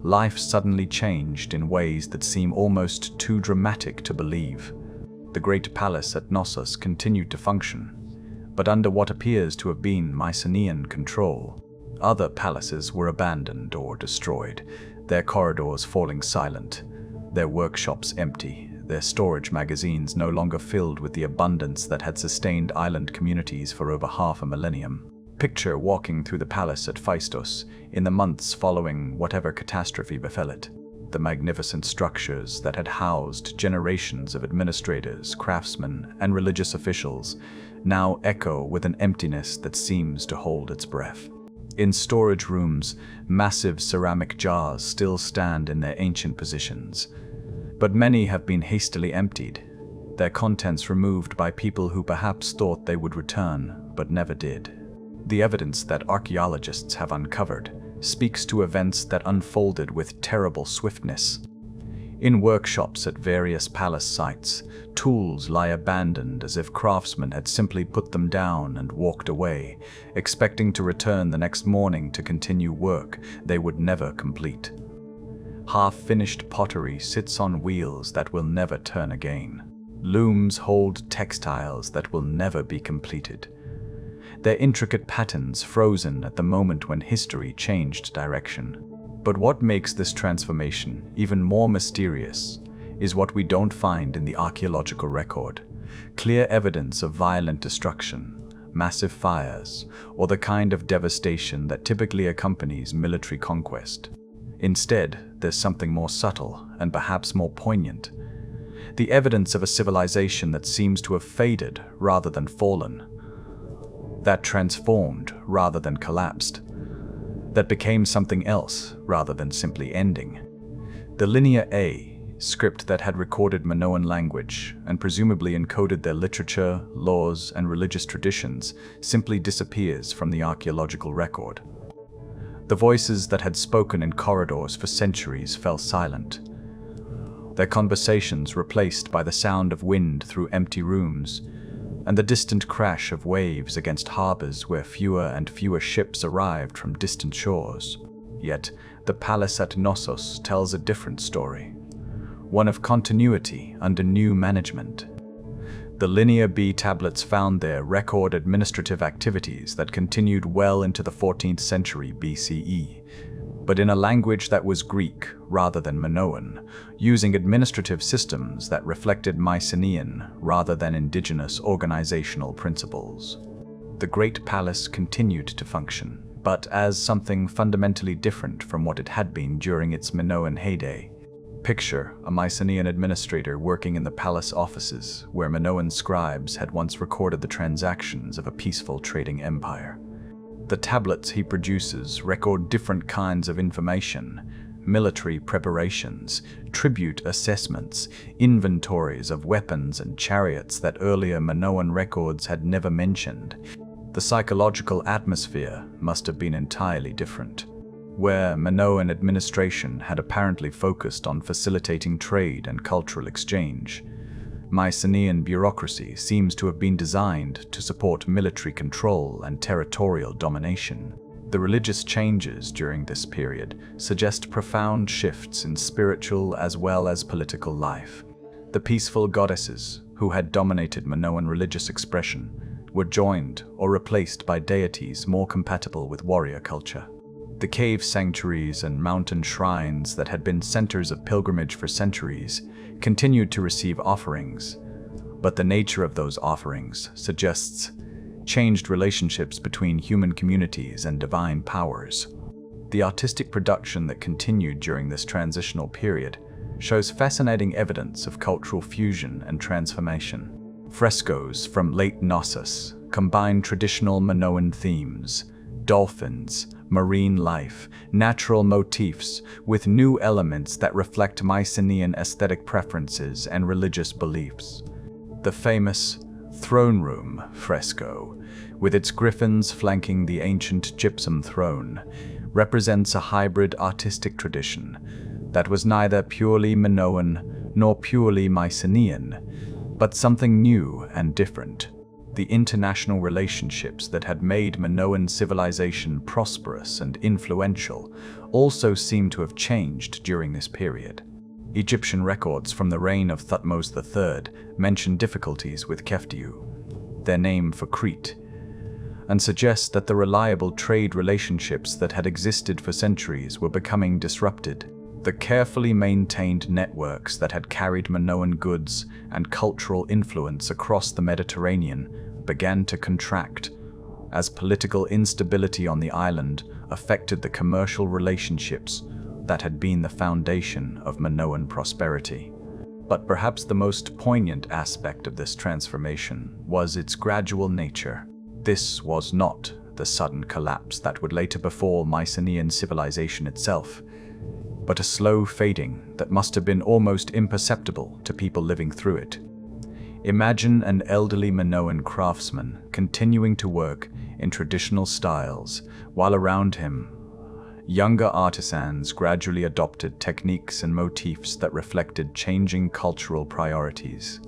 life suddenly changed in ways that seem almost too dramatic to believe. The great palace at Knossos continued to function, but under what appears to have been Mycenaean control. Other palaces were abandoned or destroyed, their corridors falling silent, their workshops empty, their storage magazines no longer filled with the abundance that had sustained island communities for over half a millennium. Picture walking through the palace at Phaistos in the months following whatever catastrophe befell it. The magnificent structures that had housed generations of administrators, craftsmen, and religious officials now echo with an emptiness that seems to hold its breath. In storage rooms, massive ceramic jars still stand in their ancient positions, but many have been hastily emptied, their contents removed by people who perhaps thought they would return, but never did. The evidence that archaeologists have uncovered speaks to events that unfolded with terrible swiftness. In workshops at various palace sites, tools lie abandoned as if craftsmen had simply put them down and walked away, expecting to return the next morning to continue work they would never complete. Half-finished pottery sits on wheels that will never turn again. Looms hold textiles that will never be completed, their intricate patterns frozen at the moment when history changed direction. But what makes this transformation even more mysterious is what we don't find in the archaeological record: clear evidence of violent destruction, massive fires, or the kind of devastation that typically accompanies military conquest. Instead, there's something more subtle and perhaps more poignant: the evidence of a civilization that seems to have faded rather than fallen, that transformed rather than collapsed, that became something else rather than simply ending. The Linear A, script that had recorded Minoan language and presumably encoded their literature, laws, and religious traditions, simply disappears from the archaeological record. The voices that had spoken in corridors for centuries fell silent, their conversations replaced by the sound of wind through empty rooms, and the distant crash of waves against harbors where fewer and fewer ships arrived from distant shores. Yet, the palace at Knossos tells a different story, one of continuity under new management. The Linear B tablets found there record administrative activities that continued well into the 14th century BCE, but in a language that was Greek rather than Minoan, using administrative systems that reflected Mycenaean rather than indigenous organizational principles. The Great Palace continued to function, but as something fundamentally different from what it had been during its Minoan heyday. Picture a Mycenaean administrator working in the palace offices where Minoan scribes had once recorded the transactions of a peaceful trading empire. The tablets he produces record different kinds of information: military preparations, tribute assessments, inventories of weapons and chariots that earlier Minoan records had never mentioned. The psychological atmosphere must have been entirely different. Where Minoan administration had apparently focused on facilitating trade and cultural exchange, Mycenaean bureaucracy seems to have been designed to support military control and territorial domination. The religious changes during this period suggest profound shifts in spiritual as well as political life. The peaceful goddesses who had dominated Minoan religious expression were joined or replaced by deities more compatible with warrior culture. The cave sanctuaries and mountain shrines that had been centers of pilgrimage for centuries continued to receive offerings, but the nature of those offerings suggests changed relationships between human communities and divine powers. The artistic production that continued during this transitional period shows fascinating evidence of cultural fusion and transformation. Frescoes from late Knossos combine traditional Minoan themes: dolphins, marine life, natural motifs, with new elements that reflect Mycenaean aesthetic preferences and religious beliefs. The famous throne room fresco, with its griffins flanking the ancient gypsum throne, represents a hybrid artistic tradition that was neither purely Minoan nor purely Mycenaean, but something new and different. The international relationships that had made Minoan civilization prosperous and influential also seem to have changed during this period. Egyptian records from the reign of Thutmose III mention difficulties with Keftiu, their name for Crete, and suggest that the reliable trade relationships that had existed for centuries were becoming disrupted. The carefully maintained networks that had carried Minoan goods and cultural influence across the Mediterranean began to contract, as political instability on the island affected the commercial relationships that had been the foundation of Minoan prosperity. But perhaps the most poignant aspect of this transformation was its gradual nature. This was not the sudden collapse that would later befall Mycenaean civilization itself, but a slow fading that must have been almost imperceptible to people living through it. Imagine an elderly Minoan craftsman continuing to work in traditional styles, while around him, younger artisans gradually adopted techniques and motifs that reflected changing cultural priorities.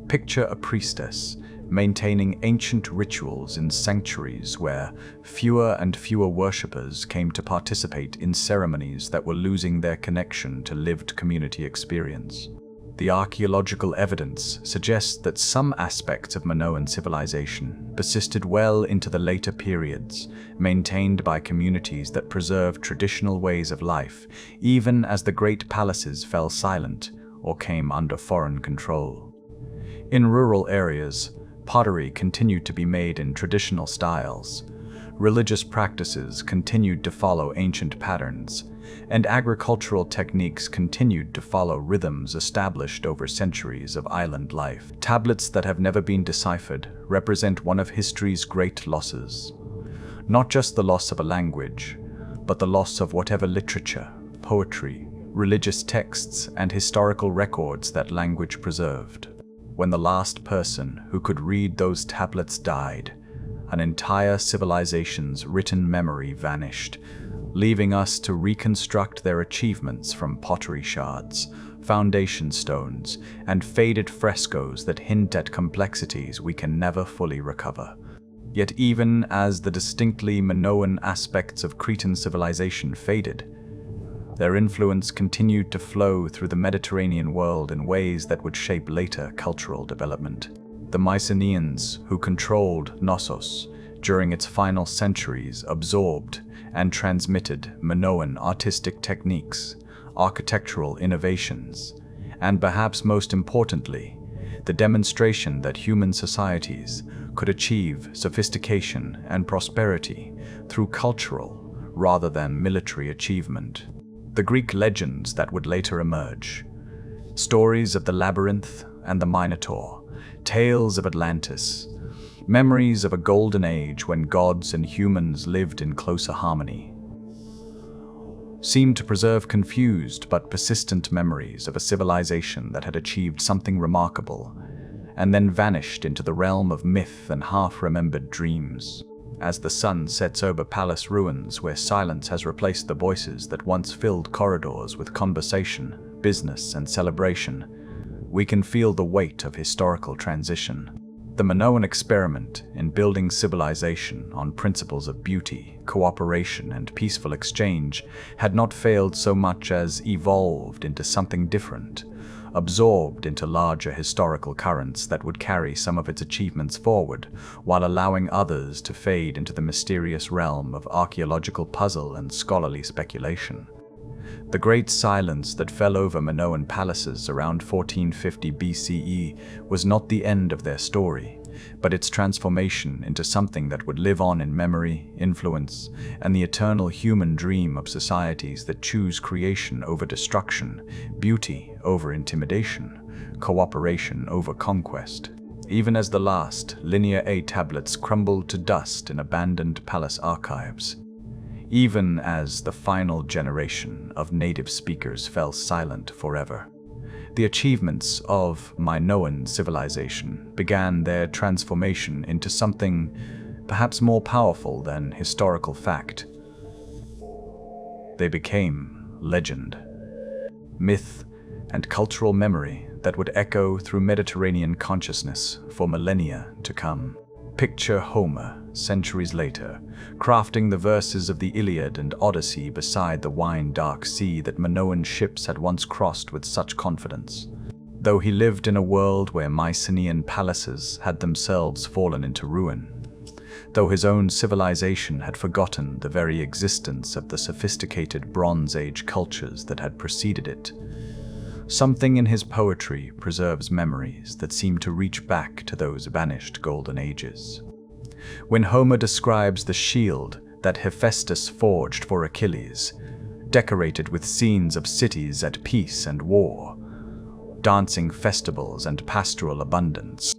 Picture a priestess maintaining ancient rituals in sanctuaries where fewer and fewer worshippers came to participate in ceremonies that were losing their connection to lived community experience. The archaeological evidence suggests that some aspects of Minoan civilization persisted well into the later periods, maintained by communities that preserved traditional ways of life, even as the great palaces fell silent or came under foreign control. In rural areas, pottery continued to be made in traditional styles, religious practices continued to follow ancient patterns, and agricultural techniques continued to follow rhythms established over centuries of island life. Tablets that have never been deciphered represent one of history's great losses. Not just the loss of a language, but the loss of whatever literature, poetry, religious texts, and historical records that language preserved. When the last person who could read those tablets died, an entire civilization's written memory vanished, leaving us to reconstruct their achievements from pottery shards, foundation stones, and faded frescoes that hint at complexities we can never fully recover. Yet even as the distinctly Minoan aspects of Cretan civilization faded, their influence continued to flow through the Mediterranean world in ways that would shape later cultural development. The Mycenaeans, who controlled Knossos during its final centuries, absorbed and transmitted Minoan artistic techniques, architectural innovations, and perhaps most importantly, the demonstration that human societies could achieve sophistication and prosperity through cultural rather than military achievement. the Greek legends that would later emerge. Stories of the labyrinth and the Minotaur, tales of Atlantis, memories of a golden age when gods and humans lived in closer harmony, seemed to preserve confused but persistent memories of a civilization that had achieved something remarkable and then vanished into the realm of myth and half-remembered dreams. As the sun sets over palace ruins where silence has replaced the voices that once filled corridors with conversation, business, and celebration, we can feel the weight of historical transition. The Minoan experiment in building civilization on principles of beauty, cooperation, and peaceful exchange had not failed so much as evolved into something different, absorbed into larger historical currents that would carry some of its achievements forward, while allowing others to fade into the mysterious realm of archaeological puzzle and scholarly speculation. The great silence that fell over Minoan palaces around 1450 BCE was not the end of their story, but its transformation into something that would live on in memory, influence, and the eternal human dream of societies that choose creation over destruction, beauty over intimidation, cooperation over conquest. Even as the last Linear A tablets crumbled to dust in abandoned palace archives, even as the final generation of native speakers fell silent forever, the achievements of Minoan civilization began their transformation into something perhaps more powerful than historical fact. They became legend, myth, and cultural memory that would echo through Mediterranean consciousness for millennia to come. Picture Homer, centuries later, crafting the verses of the Iliad and Odyssey beside the wine-dark sea that Minoan ships had once crossed with such confidence. Though he lived in a world where Mycenaean palaces had themselves fallen into ruin, though his own civilization had forgotten the very existence of the sophisticated Bronze Age cultures that had preceded it, something in his poetry preserves memories that seem to reach back to those vanished golden ages. When Homer describes the shield that Hephaestus forged for Achilles, decorated with scenes of cities at peace and war, dancing festivals and pastoral abundance,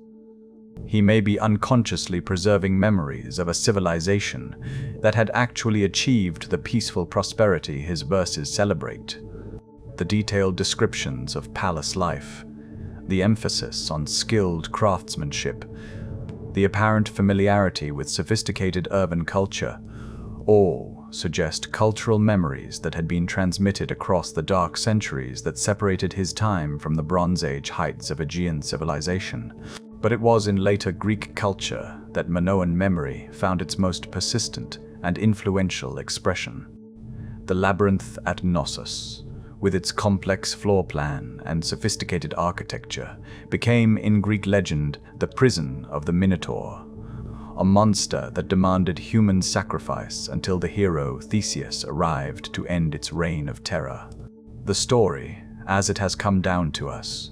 he may be unconsciously preserving memories of a civilization that had actually achieved the peaceful prosperity his verses celebrate. The detailed descriptions of palace life, the emphasis on skilled craftsmanship, the apparent familiarity with sophisticated urban culture, all suggest cultural memories that had been transmitted across the dark centuries that separated his time from the Bronze Age heights of Aegean civilization. But it was in later Greek culture that Minoan memory found its most persistent and influential expression. The labyrinth at Knossos, with its complex floor plan and sophisticated architecture, became in Greek legend the prison of the Minotaur, a monster that demanded human sacrifice until the hero Theseus arrived to end its reign of terror. The story, as it has come down to us,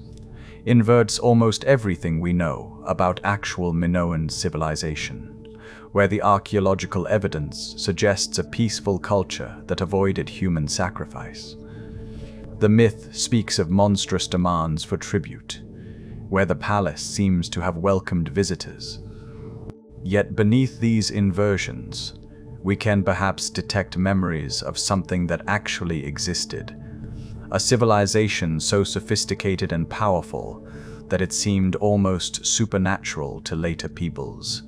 inverts almost everything we know about actual Minoan civilization, where the archaeological evidence suggests a peaceful culture that avoided human sacrifice. The myth speaks of monstrous demands for tribute, where the palace seems to have welcomed visitors. Yet beneath these inversions, we can perhaps detect memories of something that actually existed, a civilization so sophisticated and powerful that it seemed almost supernatural to later peoples,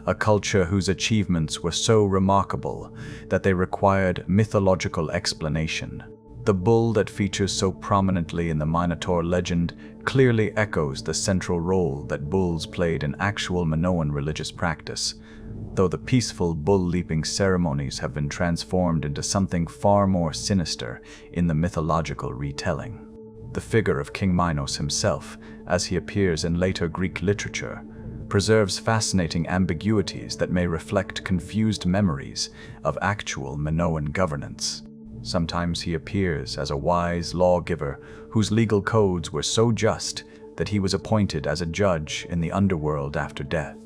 a culture whose achievements were so remarkable that they required mythological explanation. The bull that features so prominently in the Minotaur legend clearly echoes the central role that bulls played in actual Minoan religious practice, though the peaceful bull-leaping ceremonies have been transformed into something far more sinister in the mythological retelling. The figure of King Minos himself, as he appears in later Greek literature, preserves fascinating ambiguities that may reflect confused memories of actual Minoan governance. Sometimes he appears as a wise lawgiver whose legal codes were so just that he was appointed as a judge in the underworld after death.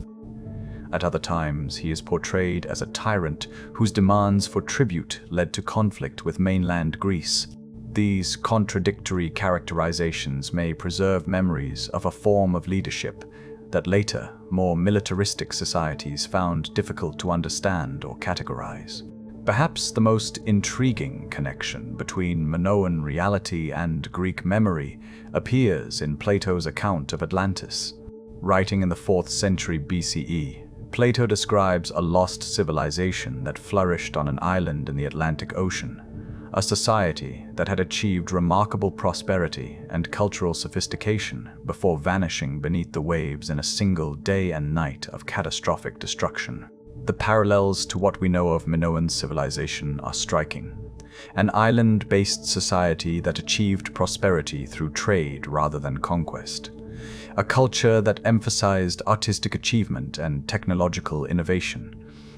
At other times, he is portrayed as a tyrant whose demands for tribute led to conflict with mainland Greece, These contradictory characterizations may preserve memories of a form of leadership that later, more militaristic societies found difficult to understand or categorize. Perhaps the most intriguing connection between Minoan reality and Greek memory appears in Plato's account of Atlantis. Writing in the 4th century BCE, Plato describes a lost civilization that flourished on an island in the Atlantic Ocean, a society that had achieved remarkable prosperity and cultural sophistication before vanishing beneath the waves in a single day and night of catastrophic destruction. The parallels to what we know of Minoan civilization are striking. An island-based society that achieved prosperity through trade rather than conquest. A culture that emphasized artistic achievement and technological innovation.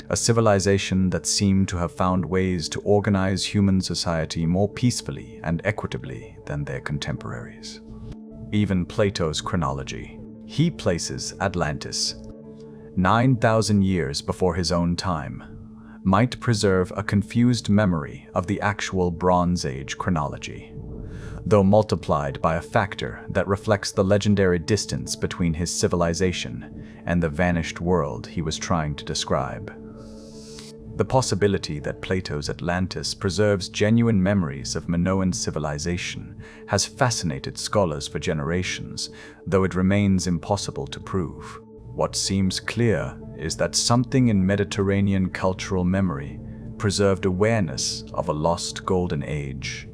A civilization that seemed to have found ways to organize human society more peacefully and equitably than their contemporaries. Even Plato's chronology. He places Atlantis 9,000 years before his own time, might preserve a confused memory of the actual Bronze Age chronology, though multiplied by a factor that reflects the legendary distance between his civilization and the vanished world he was trying to describe. The possibility that Plato's Atlantis preserves genuine memories of Minoan civilization has fascinated scholars for generations, though it remains impossible to prove. What seems clear is that something in Mediterranean cultural memory preserved awareness of a lost golden age,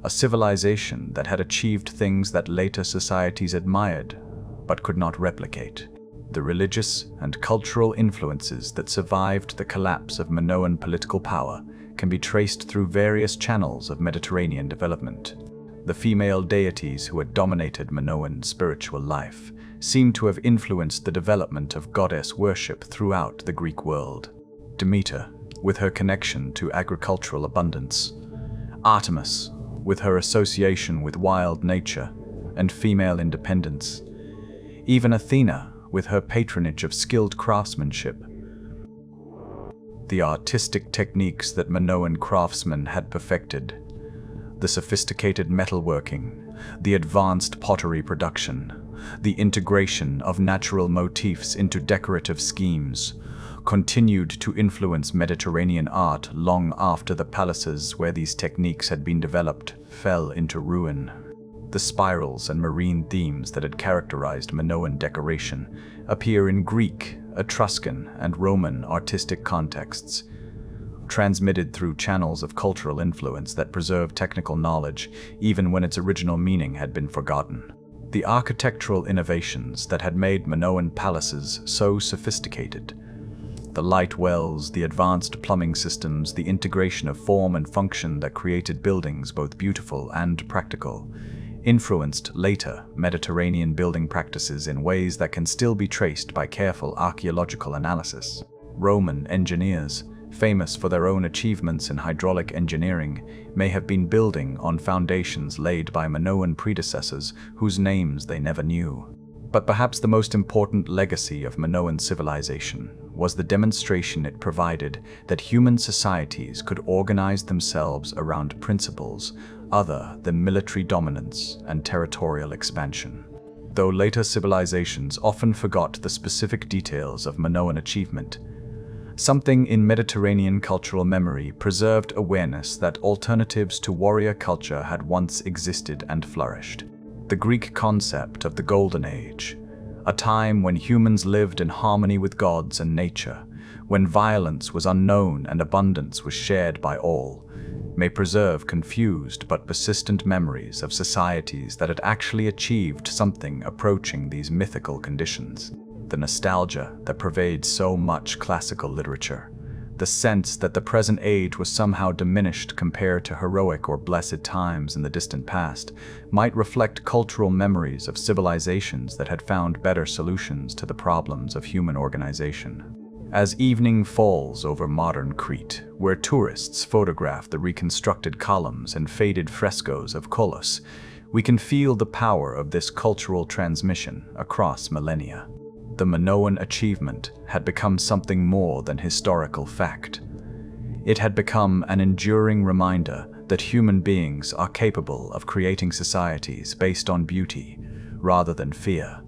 a civilization that had achieved things that later societies admired but could not replicate. The religious and cultural influences that survived the collapse of Minoan political power can be traced through various channels of Mediterranean development. The female deities who had dominated Minoan spiritual life seem to have influenced the development of goddess worship throughout the Greek world. Demeter, with her connection to agricultural abundance. Artemis, with her association with wild nature and female independence. Even Athena, with her patronage of skilled craftsmanship. The artistic techniques that Minoan craftsmen had perfected, the sophisticated metalworking, the advanced pottery production, the integration of natural motifs into decorative schemes, continued to influence Mediterranean art long after the palaces where these techniques had been developed fell into ruin. The spirals and marine themes that had characterized Minoan decoration appear in Greek, Etruscan, and Roman artistic contexts, transmitted through channels of cultural influence that preserve technical knowledge even when its original meaning had been forgotten. The architectural innovations that had made Minoan palaces so sophisticated, the light wells, the advanced plumbing systems, the integration of form and function that created buildings both beautiful and practical, influenced later Mediterranean building practices in ways that can still be traced by careful archaeological analysis. Roman engineers, famous for their own achievements in hydraulic engineering, may have been building on foundations laid by Minoan predecessors whose names they never knew. But perhaps the most important legacy of Minoan civilization was the demonstration it provided that human societies could organize themselves around principles other than military dominance and territorial expansion. Though later civilizations often forgot the specific details of Minoan achievement, something in Mediterranean cultural memory preserved awareness that alternatives to warrior culture had once existed and flourished. The Greek concept of the Golden Age, a time when humans lived in harmony with gods and nature, when violence was unknown and abundance was shared by all, may preserve confused but persistent memories of societies that had actually achieved something approaching these mythical conditions. The nostalgia that pervades so much classical literature, the sense that the present age was somehow diminished compared to heroic or blessed times in the distant past, might reflect cultural memories of civilizations that had found better solutions to the problems of human organization. As evening falls over modern Crete, where tourists photograph the reconstructed columns and faded frescoes of Colossus, we can feel the power of this cultural transmission across millennia. The Minoan achievement had become something more than historical fact. It had become an enduring reminder that human beings are capable of creating societies based on beauty rather than fear,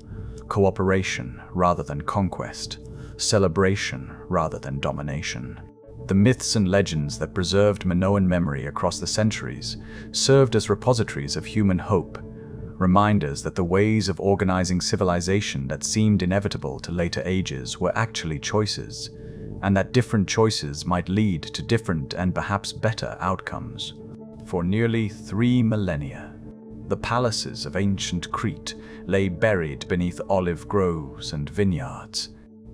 cooperation rather than conquest, celebration rather than domination. The myths and legends that preserved Minoan memory across the centuries served as repositories of human hope, reminders that the ways of organizing civilization that seemed inevitable to later ages were actually choices, and that different choices might lead to different and perhaps better outcomes. For nearly 3 millennia, the palaces of ancient Crete lay buried beneath olive groves and vineyards,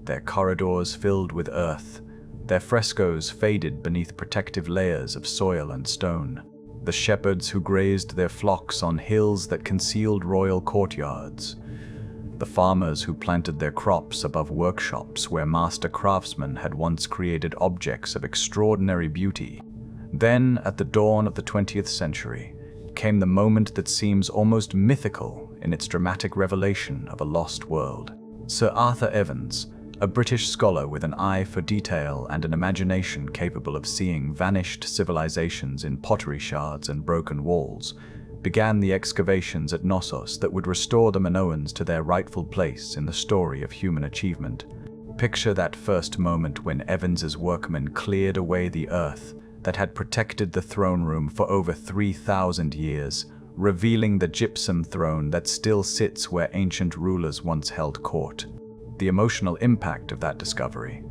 their corridors filled with earth, their frescoes faded beneath protective layers of soil and stone. The shepherds who grazed their flocks on hills that concealed royal courtyards. The farmers who planted their crops above workshops where master craftsmen had once created objects of extraordinary beauty. Then, at the dawn of the 20th century, came the moment that seems almost mythical in its dramatic revelation of a lost world. Sir Arthur Evans, a British scholar with an eye for detail and an imagination capable of seeing vanished civilizations in pottery shards and broken walls, began the excavations at Knossos that would restore the Minoans to their rightful place in the story of human achievement. Picture that first moment when Evans's workmen cleared away the earth that had protected the throne room for over 3,000 years, revealing the gypsum throne that still sits where ancient rulers once held court. The emotional impact of that discovery,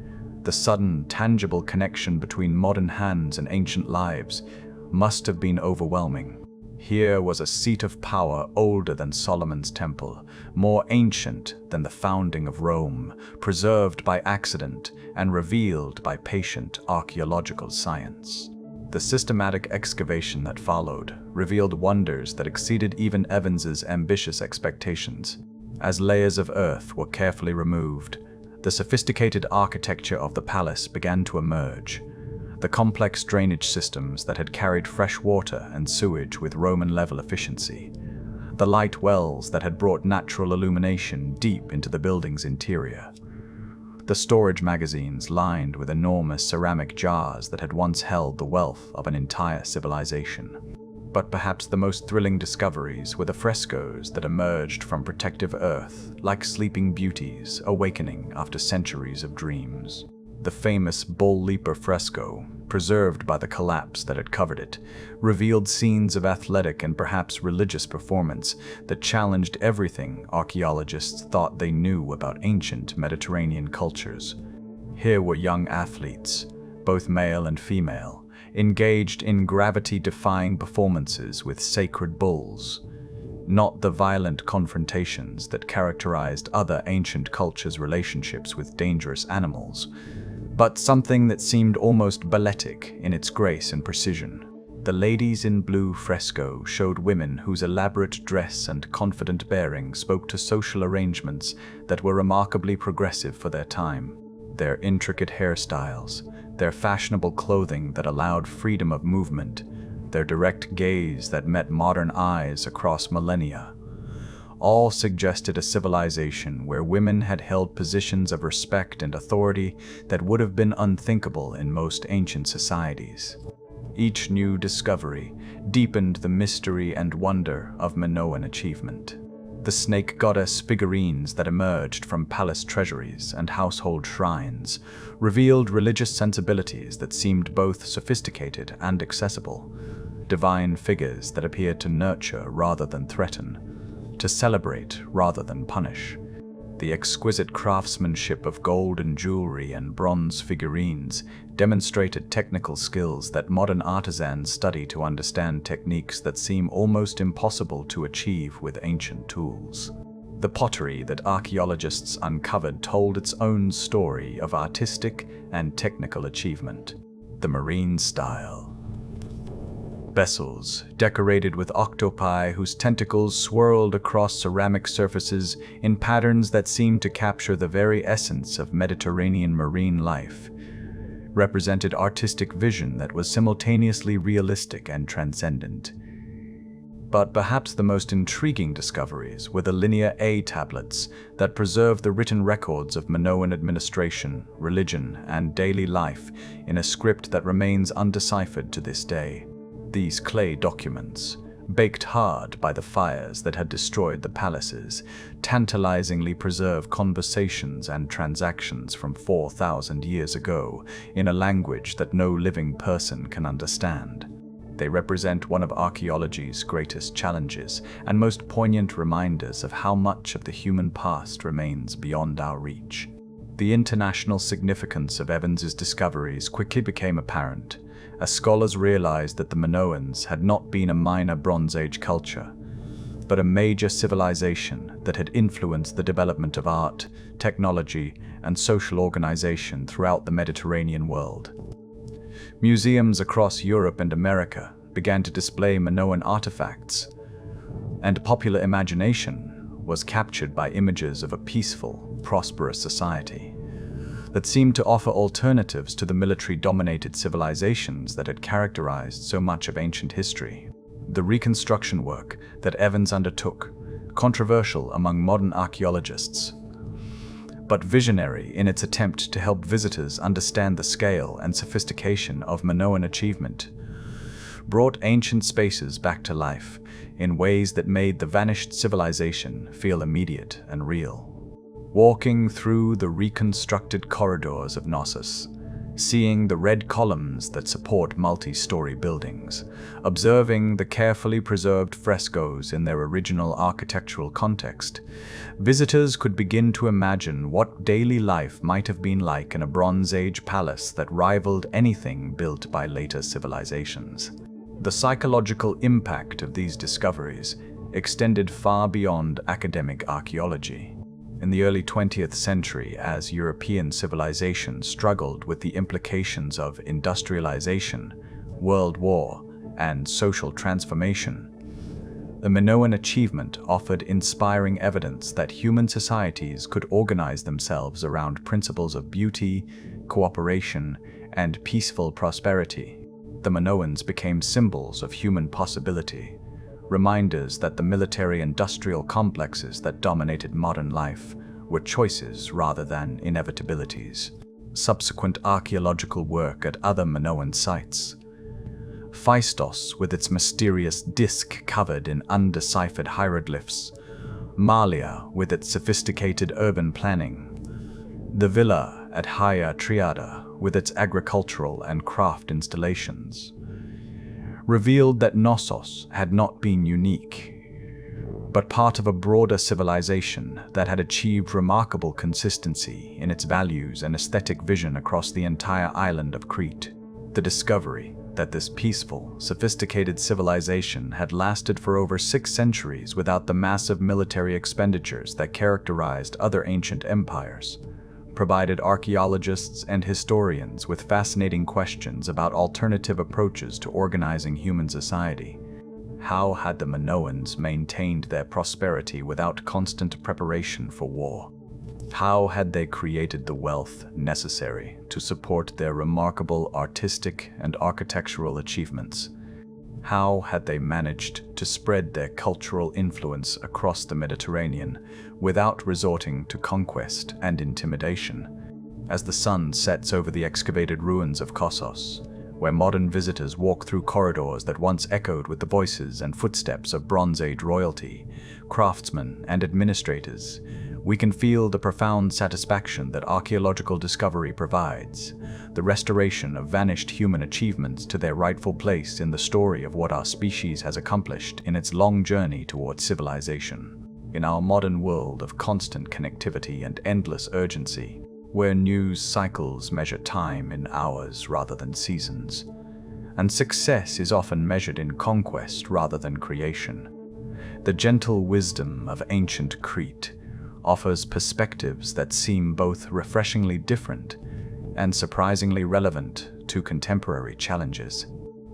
the sudden, tangible connection between modern hands and ancient lives, must have been overwhelming. Here was a seat of power older than Solomon's temple, more ancient than the founding of Rome, preserved by accident and revealed by patient archaeological science. The systematic excavation that followed revealed wonders that exceeded even Evans's ambitious expectations. As layers of earth were carefully removed, the sophisticated architecture of the palace began to emerge. The complex drainage systems that had carried fresh water and sewage with Roman-level efficiency. The light wells that had brought natural illumination deep into the building's interior. The storage magazines lined with enormous ceramic jars that had once held the wealth of an entire civilization. But perhaps the most thrilling discoveries were the frescoes that emerged from protective earth, like sleeping beauties awakening after centuries of dreams. The famous Bull Leaper fresco, preserved by the collapse that had covered it, revealed scenes of athletic and perhaps religious performance that challenged everything archaeologists thought they knew about ancient Mediterranean cultures. Here were young athletes, both male and female, engaged in gravity-defying performances with sacred bulls, not the violent confrontations that characterized other ancient cultures' relationships with dangerous animals, but something that seemed almost balletic in its grace and precision. The ladies in blue fresco showed women whose elaborate dress and confident bearing spoke to social arrangements that were remarkably progressive for their time. Their intricate hairstyles, their fashionable clothing that allowed freedom of movement, their direct gaze that met modern eyes across millennia, all suggested a civilization where women had held positions of respect and authority that would have been unthinkable in most ancient societies. Each new discovery deepened the mystery and wonder of Minoan achievement. The snake goddess figurines that emerged from palace treasuries and household shrines revealed religious sensibilities that seemed both sophisticated and accessible, divine figures that appeared to nurture rather than threaten, to celebrate rather than punish. The exquisite craftsmanship of golden jewelry and bronze figurines demonstrated technical skills that modern artisans study to understand techniques that seem almost impossible to achieve with ancient tools. The pottery that archaeologists uncovered told its own story of artistic and technical achievement. The marine style. Vessels decorated with octopi whose tentacles swirled across ceramic surfaces in patterns that seemed to capture the very essence of Mediterranean marine life, represented artistic vision that was simultaneously realistic and transcendent. But perhaps the most intriguing discoveries were the Linear A tablets that preserve the written records of Minoan administration, religion, and daily life in a script that remains undeciphered to this day. These clay documents, baked hard by the fires that had destroyed the palaces, tantalizingly preserve conversations and transactions from 4,000 years ago in a language that no living person can understand. They represent one of archaeology's greatest challenges and most poignant reminders of how much of the human past remains beyond our reach. The international significance of Evans's discoveries quickly became apparent, as scholars realized that the Minoans had not been a minor Bronze Age culture, but a major civilization that had influenced the development of art, technology, and social organization throughout the Mediterranean world. Museums across Europe and America began to display Minoan artifacts, and popular imagination was captured by images of a peaceful, prosperous society that seemed to offer alternatives to the military-dominated civilizations that had characterized so much of ancient history. The reconstruction work that Evans undertook, controversial among modern archaeologists, but visionary in its attempt to help visitors understand the scale and sophistication of Minoan achievement, brought ancient spaces back to life in ways that made the vanished civilization feel immediate and real. Walking through the reconstructed corridors of Knossos, seeing the red columns that support multi-story buildings, observing the carefully preserved frescoes in their original architectural context, visitors could begin to imagine what daily life might have been like in a Bronze Age palace that rivaled anything built by later civilizations. The psychological impact of these discoveries extended far beyond academic archaeology. In the early 20th century, as European civilization struggled with the implications of industrialization, world war, and social transformation, the Minoan achievement offered inspiring evidence that human societies could organize themselves around principles of beauty, cooperation, and peaceful prosperity. The Minoans became symbols of human possibility, reminders that the military-industrial complexes that dominated modern life were choices rather than inevitabilities. Subsequent archaeological work at other Minoan sites, Phaistos with its mysterious disk covered in undeciphered hieroglyphs, Malia with its sophisticated urban planning, the villa at Hagia Triada with its agricultural and craft installations, revealed that Knossos had not been unique, but part of a broader civilization that had achieved remarkable consistency in its values and aesthetic vision across the entire island of Crete. The discovery that this peaceful, sophisticated civilization had lasted for over 6 centuries without the massive military expenditures that characterized other ancient empires provided archaeologists and historians with fascinating questions about alternative approaches to organizing human society. How had the Minoans maintained their prosperity without constant preparation for war? How had they created the wealth necessary to support their remarkable artistic and architectural achievements? How had they managed to spread their cultural influence across the Mediterranean without resorting to conquest and intimidation? As the sun sets over the excavated ruins of Knossos, where modern visitors walk through corridors that once echoed with the voices and footsteps of Bronze Age royalty, craftsmen, and administrators, we can feel the profound satisfaction that archaeological discovery provides, the restoration of vanished human achievements to their rightful place in the story of what our species has accomplished in its long journey towards civilization. In our modern world of constant connectivity and endless urgency, where news cycles measure time in hours rather than seasons, and success is often measured in conquest rather than creation, the gentle wisdom of ancient Crete offers perspectives that seem both refreshingly different and surprisingly relevant to contemporary challenges.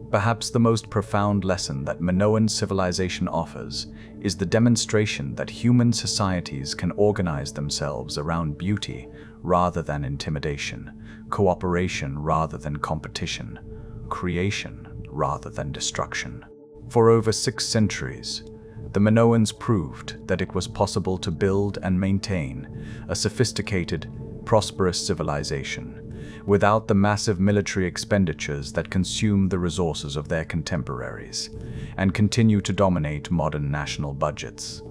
Perhaps the most profound lesson that Minoan civilization offers is the demonstration that human societies can organize themselves around beauty rather than intimidation, cooperation rather than competition, creation rather than destruction. For over 6 centuries, the Minoans proved that it was possible to build and maintain a sophisticated, prosperous civilization without the massive military expenditures that consume the resources of their contemporaries, and continue to dominate modern national budgets.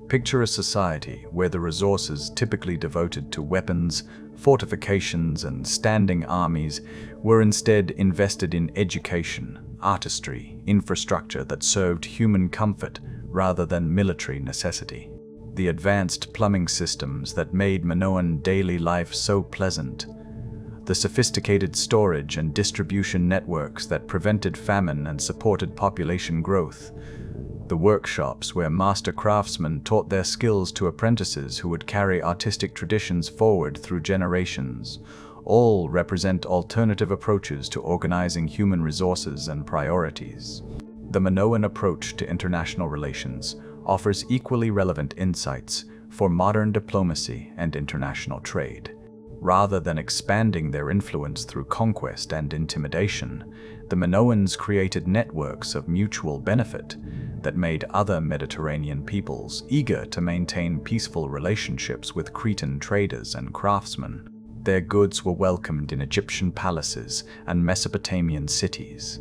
Picture a society where the resources typically devoted to weapons, fortifications, and standing armies were instead invested in education, artistry, infrastructure that served human comfort rather than military necessity. The advanced plumbing systems that made Minoan daily life so pleasant, the sophisticated storage and distribution networks that prevented famine and supported population growth, the workshops where master craftsmen taught their skills to apprentices who would carry artistic traditions forward through generations, all represent alternative approaches to organizing human resources and priorities. The Minoan approach to international relations offers equally relevant insights for modern diplomacy and international trade. Rather than expanding their influence through conquest and intimidation, the Minoans created networks of mutual benefit that made other Mediterranean peoples eager to maintain peaceful relationships with Cretan traders and craftsmen. Their goods were welcomed in Egyptian palaces and Mesopotamian cities,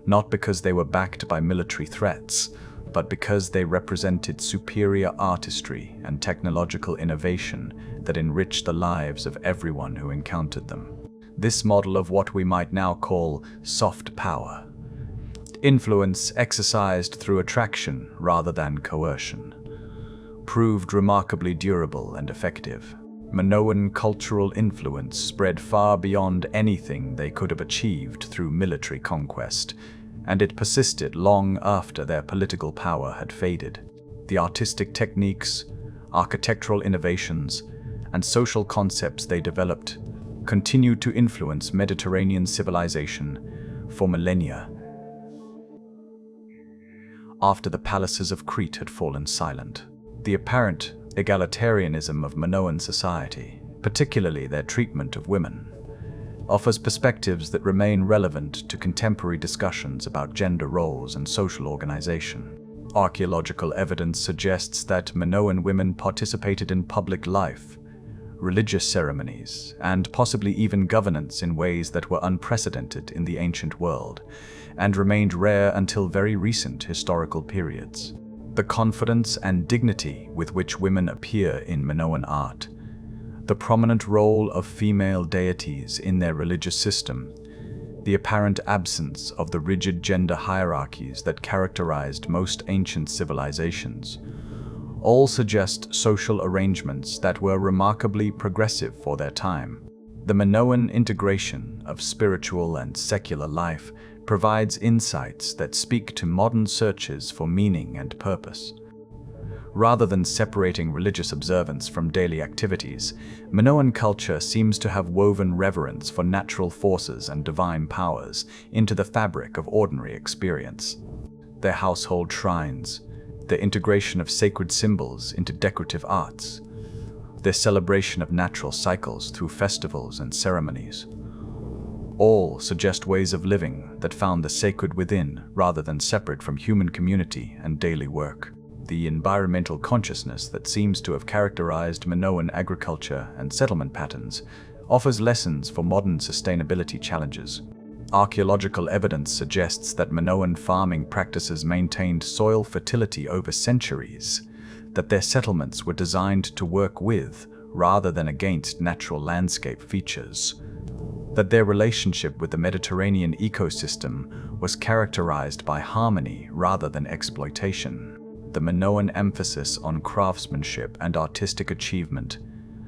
not because they were backed by military threats, but because they represented superior artistry and technological innovation that enriched the lives of everyone who encountered them. This model of what we might now call soft power, influence exercised through attraction rather than coercion, proved remarkably durable and effective. Minoan cultural influence spread far beyond anything they could have achieved through military conquest, and it persisted long after their political power had faded. The artistic techniques, architectural innovations, and social concepts they developed continued to influence Mediterranean civilization for millennia. After the palaces of Crete had fallen silent, the apparent egalitarianism of Minoan society, particularly their treatment of women, offers perspectives that remain relevant to contemporary discussions about gender roles and social organization. Archaeological evidence suggests that Minoan women participated in public life, religious ceremonies, and possibly even governance in ways that were unprecedented in the ancient world, and remained rare until very recent historical periods. The confidence and dignity with which women appear in Minoan art, the prominent role of female deities in their religious system, the apparent absence of the rigid gender hierarchies that characterized most ancient civilizations, all suggest social arrangements that were remarkably progressive for their time. The Minoan integration of spiritual and secular life provides insights that speak to modern searches for meaning and purpose. Rather than separating religious observance from daily activities, Minoan culture seems to have woven reverence for natural forces and divine powers into the fabric of ordinary experience. Their household shrines, their integration of sacred symbols into decorative arts, their celebration of natural cycles through festivals and ceremonies, all suggest ways of living that found the sacred within rather than separate from human community and daily work. The environmental consciousness that seems to have characterized Minoan agriculture and settlement patterns offers lessons for modern sustainability challenges. Archaeological evidence suggests that Minoan farming practices maintained soil fertility over centuries, that their settlements were designed to work with rather than against natural landscape features, that their relationship with the Mediterranean ecosystem was characterized by harmony rather than exploitation. The Minoan emphasis on craftsmanship and artistic achievement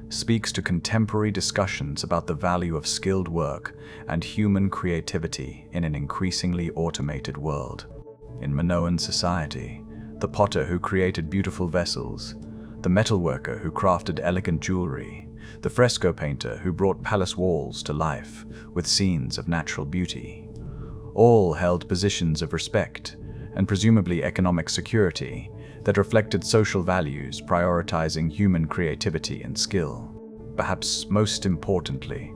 speaks to contemporary discussions about the value of skilled work and human creativity in an increasingly automated world. In Minoan society, the potter who created beautiful vessels, the metalworker who crafted elegant jewelry, the fresco painter who brought palace walls to life with scenes of natural beauty, all held positions of respect and presumably economic security that reflected social values prioritizing human creativity and skill. Perhaps most importantly,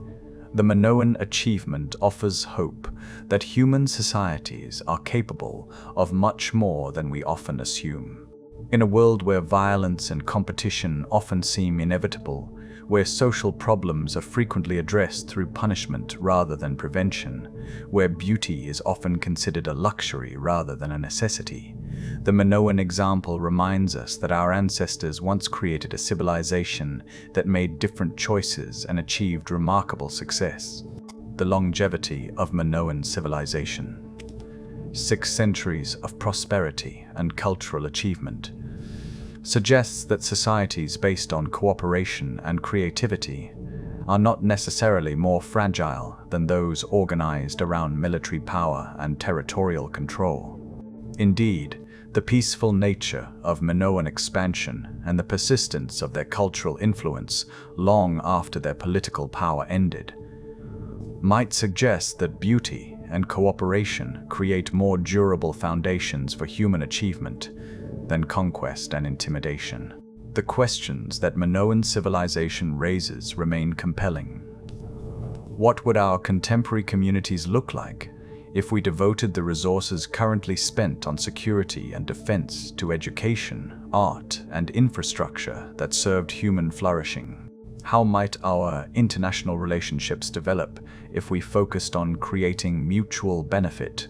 the Minoan achievement offers hope that human societies are capable of much more than we often assume. In a world where violence and competition often seem inevitable, where social problems are frequently addressed through punishment rather than prevention, where beauty is often considered a luxury rather than a necessity. The Minoan example reminds us that our ancestors once created a civilization that made different choices and achieved remarkable success. The longevity of Minoan civilization. 6 centuries of prosperity and cultural achievement suggests that societies based on cooperation and creativity are not necessarily more fragile than those organized around military power and territorial control. Indeed, the peaceful nature of Minoan expansion and the persistence of their cultural influence long after their political power ended might suggest that beauty and cooperation create more durable foundations for human achievement than conquest and intimidation. The questions that Minoan civilization raises remain compelling. What would our contemporary communities look like if we devoted the resources currently spent on security and defense to education, art, and infrastructure that served human flourishing? How might our international relationships develop if we focused on creating mutual benefit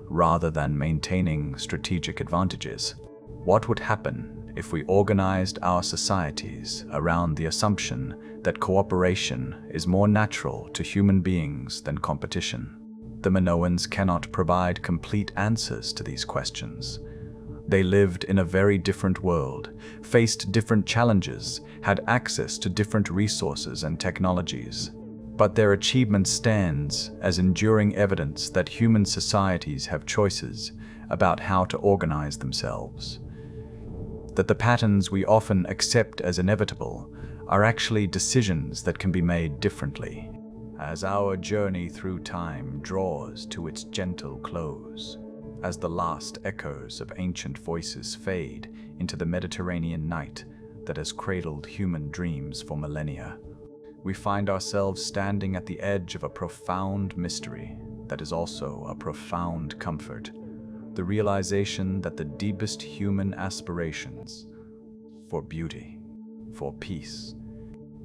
rather than maintaining strategic advantages? What would happen if we organized our societies around the assumption that cooperation is more natural to human beings than competition? The Minoans cannot provide complete answers to these questions. They lived in a very different world, faced different challenges, had access to different resources and technologies. But their achievement stands as enduring evidence that human societies have choices about how to organize themselves. That the patterns we often accept as inevitable are actually decisions that can be made differently. As our journey through time draws to its gentle close, as the last echoes of ancient voices fade into the Mediterranean night that has cradled human dreams for millennia, we find ourselves standing at the edge of a profound mystery that is also a profound comfort. The realization that the deepest human aspirations for beauty, for peace,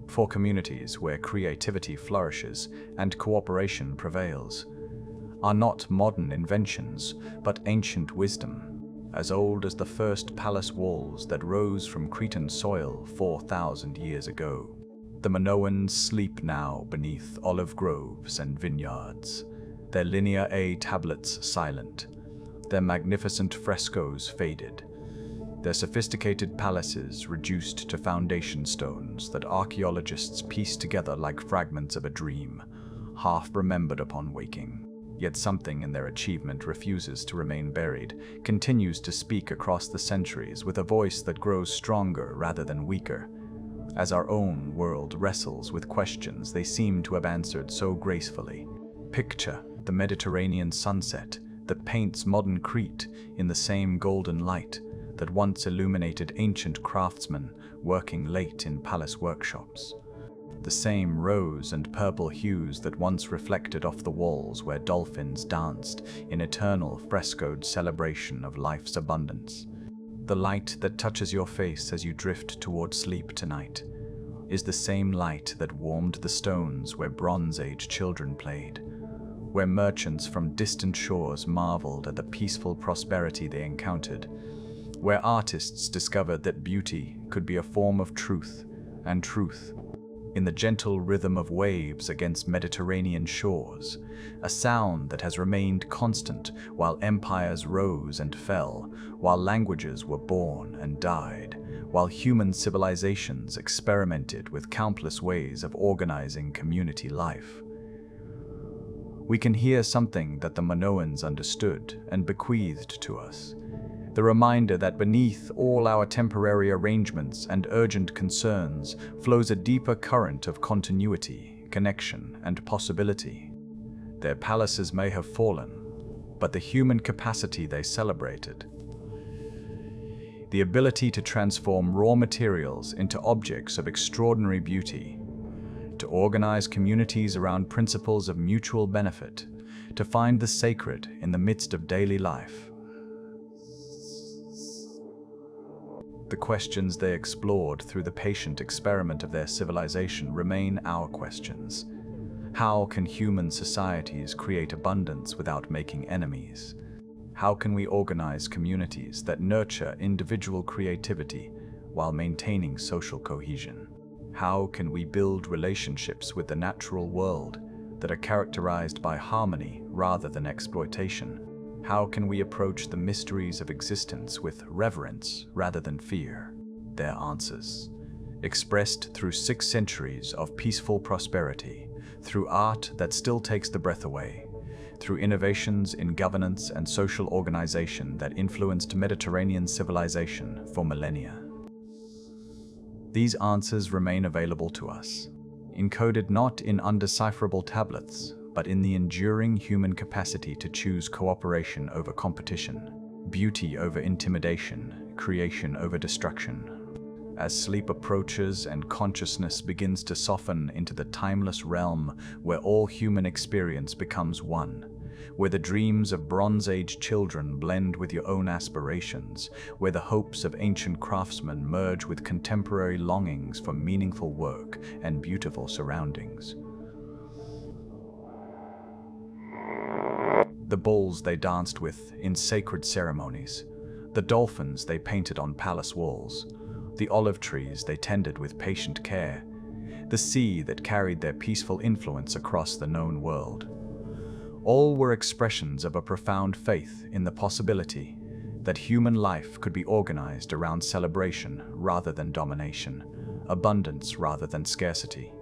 for communities where creativity flourishes and cooperation prevails, are not modern inventions, but ancient wisdom, as old as the first palace walls that rose from Cretan soil 4,000 years ago. The Minoans sleep now beneath olive groves and vineyards, their Linear A tablets silent, their magnificent frescoes faded, their sophisticated palaces reduced to foundation stones that archaeologists piece together like fragments of a dream, half remembered upon waking. Yet something in their achievement refuses to remain buried, continues to speak across the centuries with a voice that grows stronger rather than weaker. As our own world wrestles with questions they seem to have answered so gracefully. Picture the Mediterranean sunset that paints modern Crete in the same golden light that once illuminated ancient craftsmen working late in palace workshops. The same rose and purple hues that once reflected off the walls where dolphins danced in eternal frescoed celebration of life's abundance. The light that touches your face as you drift toward sleep tonight is the same light that warmed the stones where Bronze Age children played, where merchants from distant shores marveled at the peaceful prosperity they encountered, where artists discovered that beauty could be a form of truth, and truth in the gentle rhythm of waves against Mediterranean shores, a sound that has remained constant while empires rose and fell, while languages were born and died, while human civilizations experimented with countless ways of organizing community life. We can hear something that the Minoans understood and bequeathed to us. The reminder that beneath all our temporary arrangements and urgent concerns flows a deeper current of continuity, connection, and possibility. Their palaces may have fallen, but the human capacity they celebrated, the ability to transform raw materials into objects of extraordinary beauty, to organize communities around principles of mutual benefit, to find the sacred in the midst of daily life, The questions they explored through the patient experiment of their civilization remain our questions. How can human societies create abundance without making enemies? How can we organize communities that nurture individual creativity while maintaining social cohesion? How can we build relationships with the natural world that are characterized by harmony rather than exploitation? How can we approach the mysteries of existence with reverence rather than fear? Their answers, expressed through 6 centuries of peaceful prosperity, through art that still takes the breath away, through innovations in governance and social organization that influenced Mediterranean civilization for millennia. These answers remain available to us, encoded not in undecipherable tablets, but in the enduring human capacity to choose cooperation over competition, beauty over intimidation, creation over destruction. As sleep approaches and consciousness begins to soften into the timeless realm where all human experience becomes one, where the dreams of Bronze Age children blend with your own aspirations, where the hopes of ancient craftsmen merge with contemporary longings for meaningful work and beautiful surroundings. The bulls they danced with in sacred ceremonies, the dolphins they painted on palace walls, the olive trees they tended with patient care, the sea that carried their peaceful influence across the known world. All were expressions of a profound faith in the possibility that human life could be organized around celebration rather than domination, abundance rather than scarcity.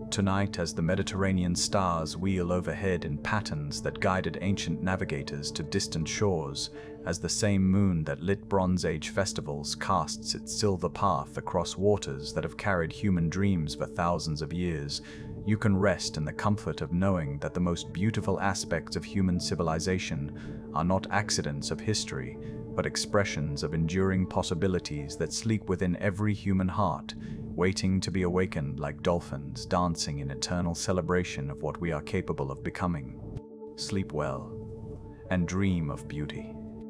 Tonight, as the Mediterranean stars wheel overhead in patterns that guided ancient navigators to distant shores, as the same moon that lit Bronze Age festivals casts its silver path across waters that have carried human dreams for thousands of years, you can rest in the comfort of knowing that the most beautiful aspects of human civilization are not accidents of history, but expressions of enduring possibilities that sleep within every human heart, waiting to be awakened like dolphins dancing in eternal celebration of what we are capable of becoming. Sleep well, and dream of beauty.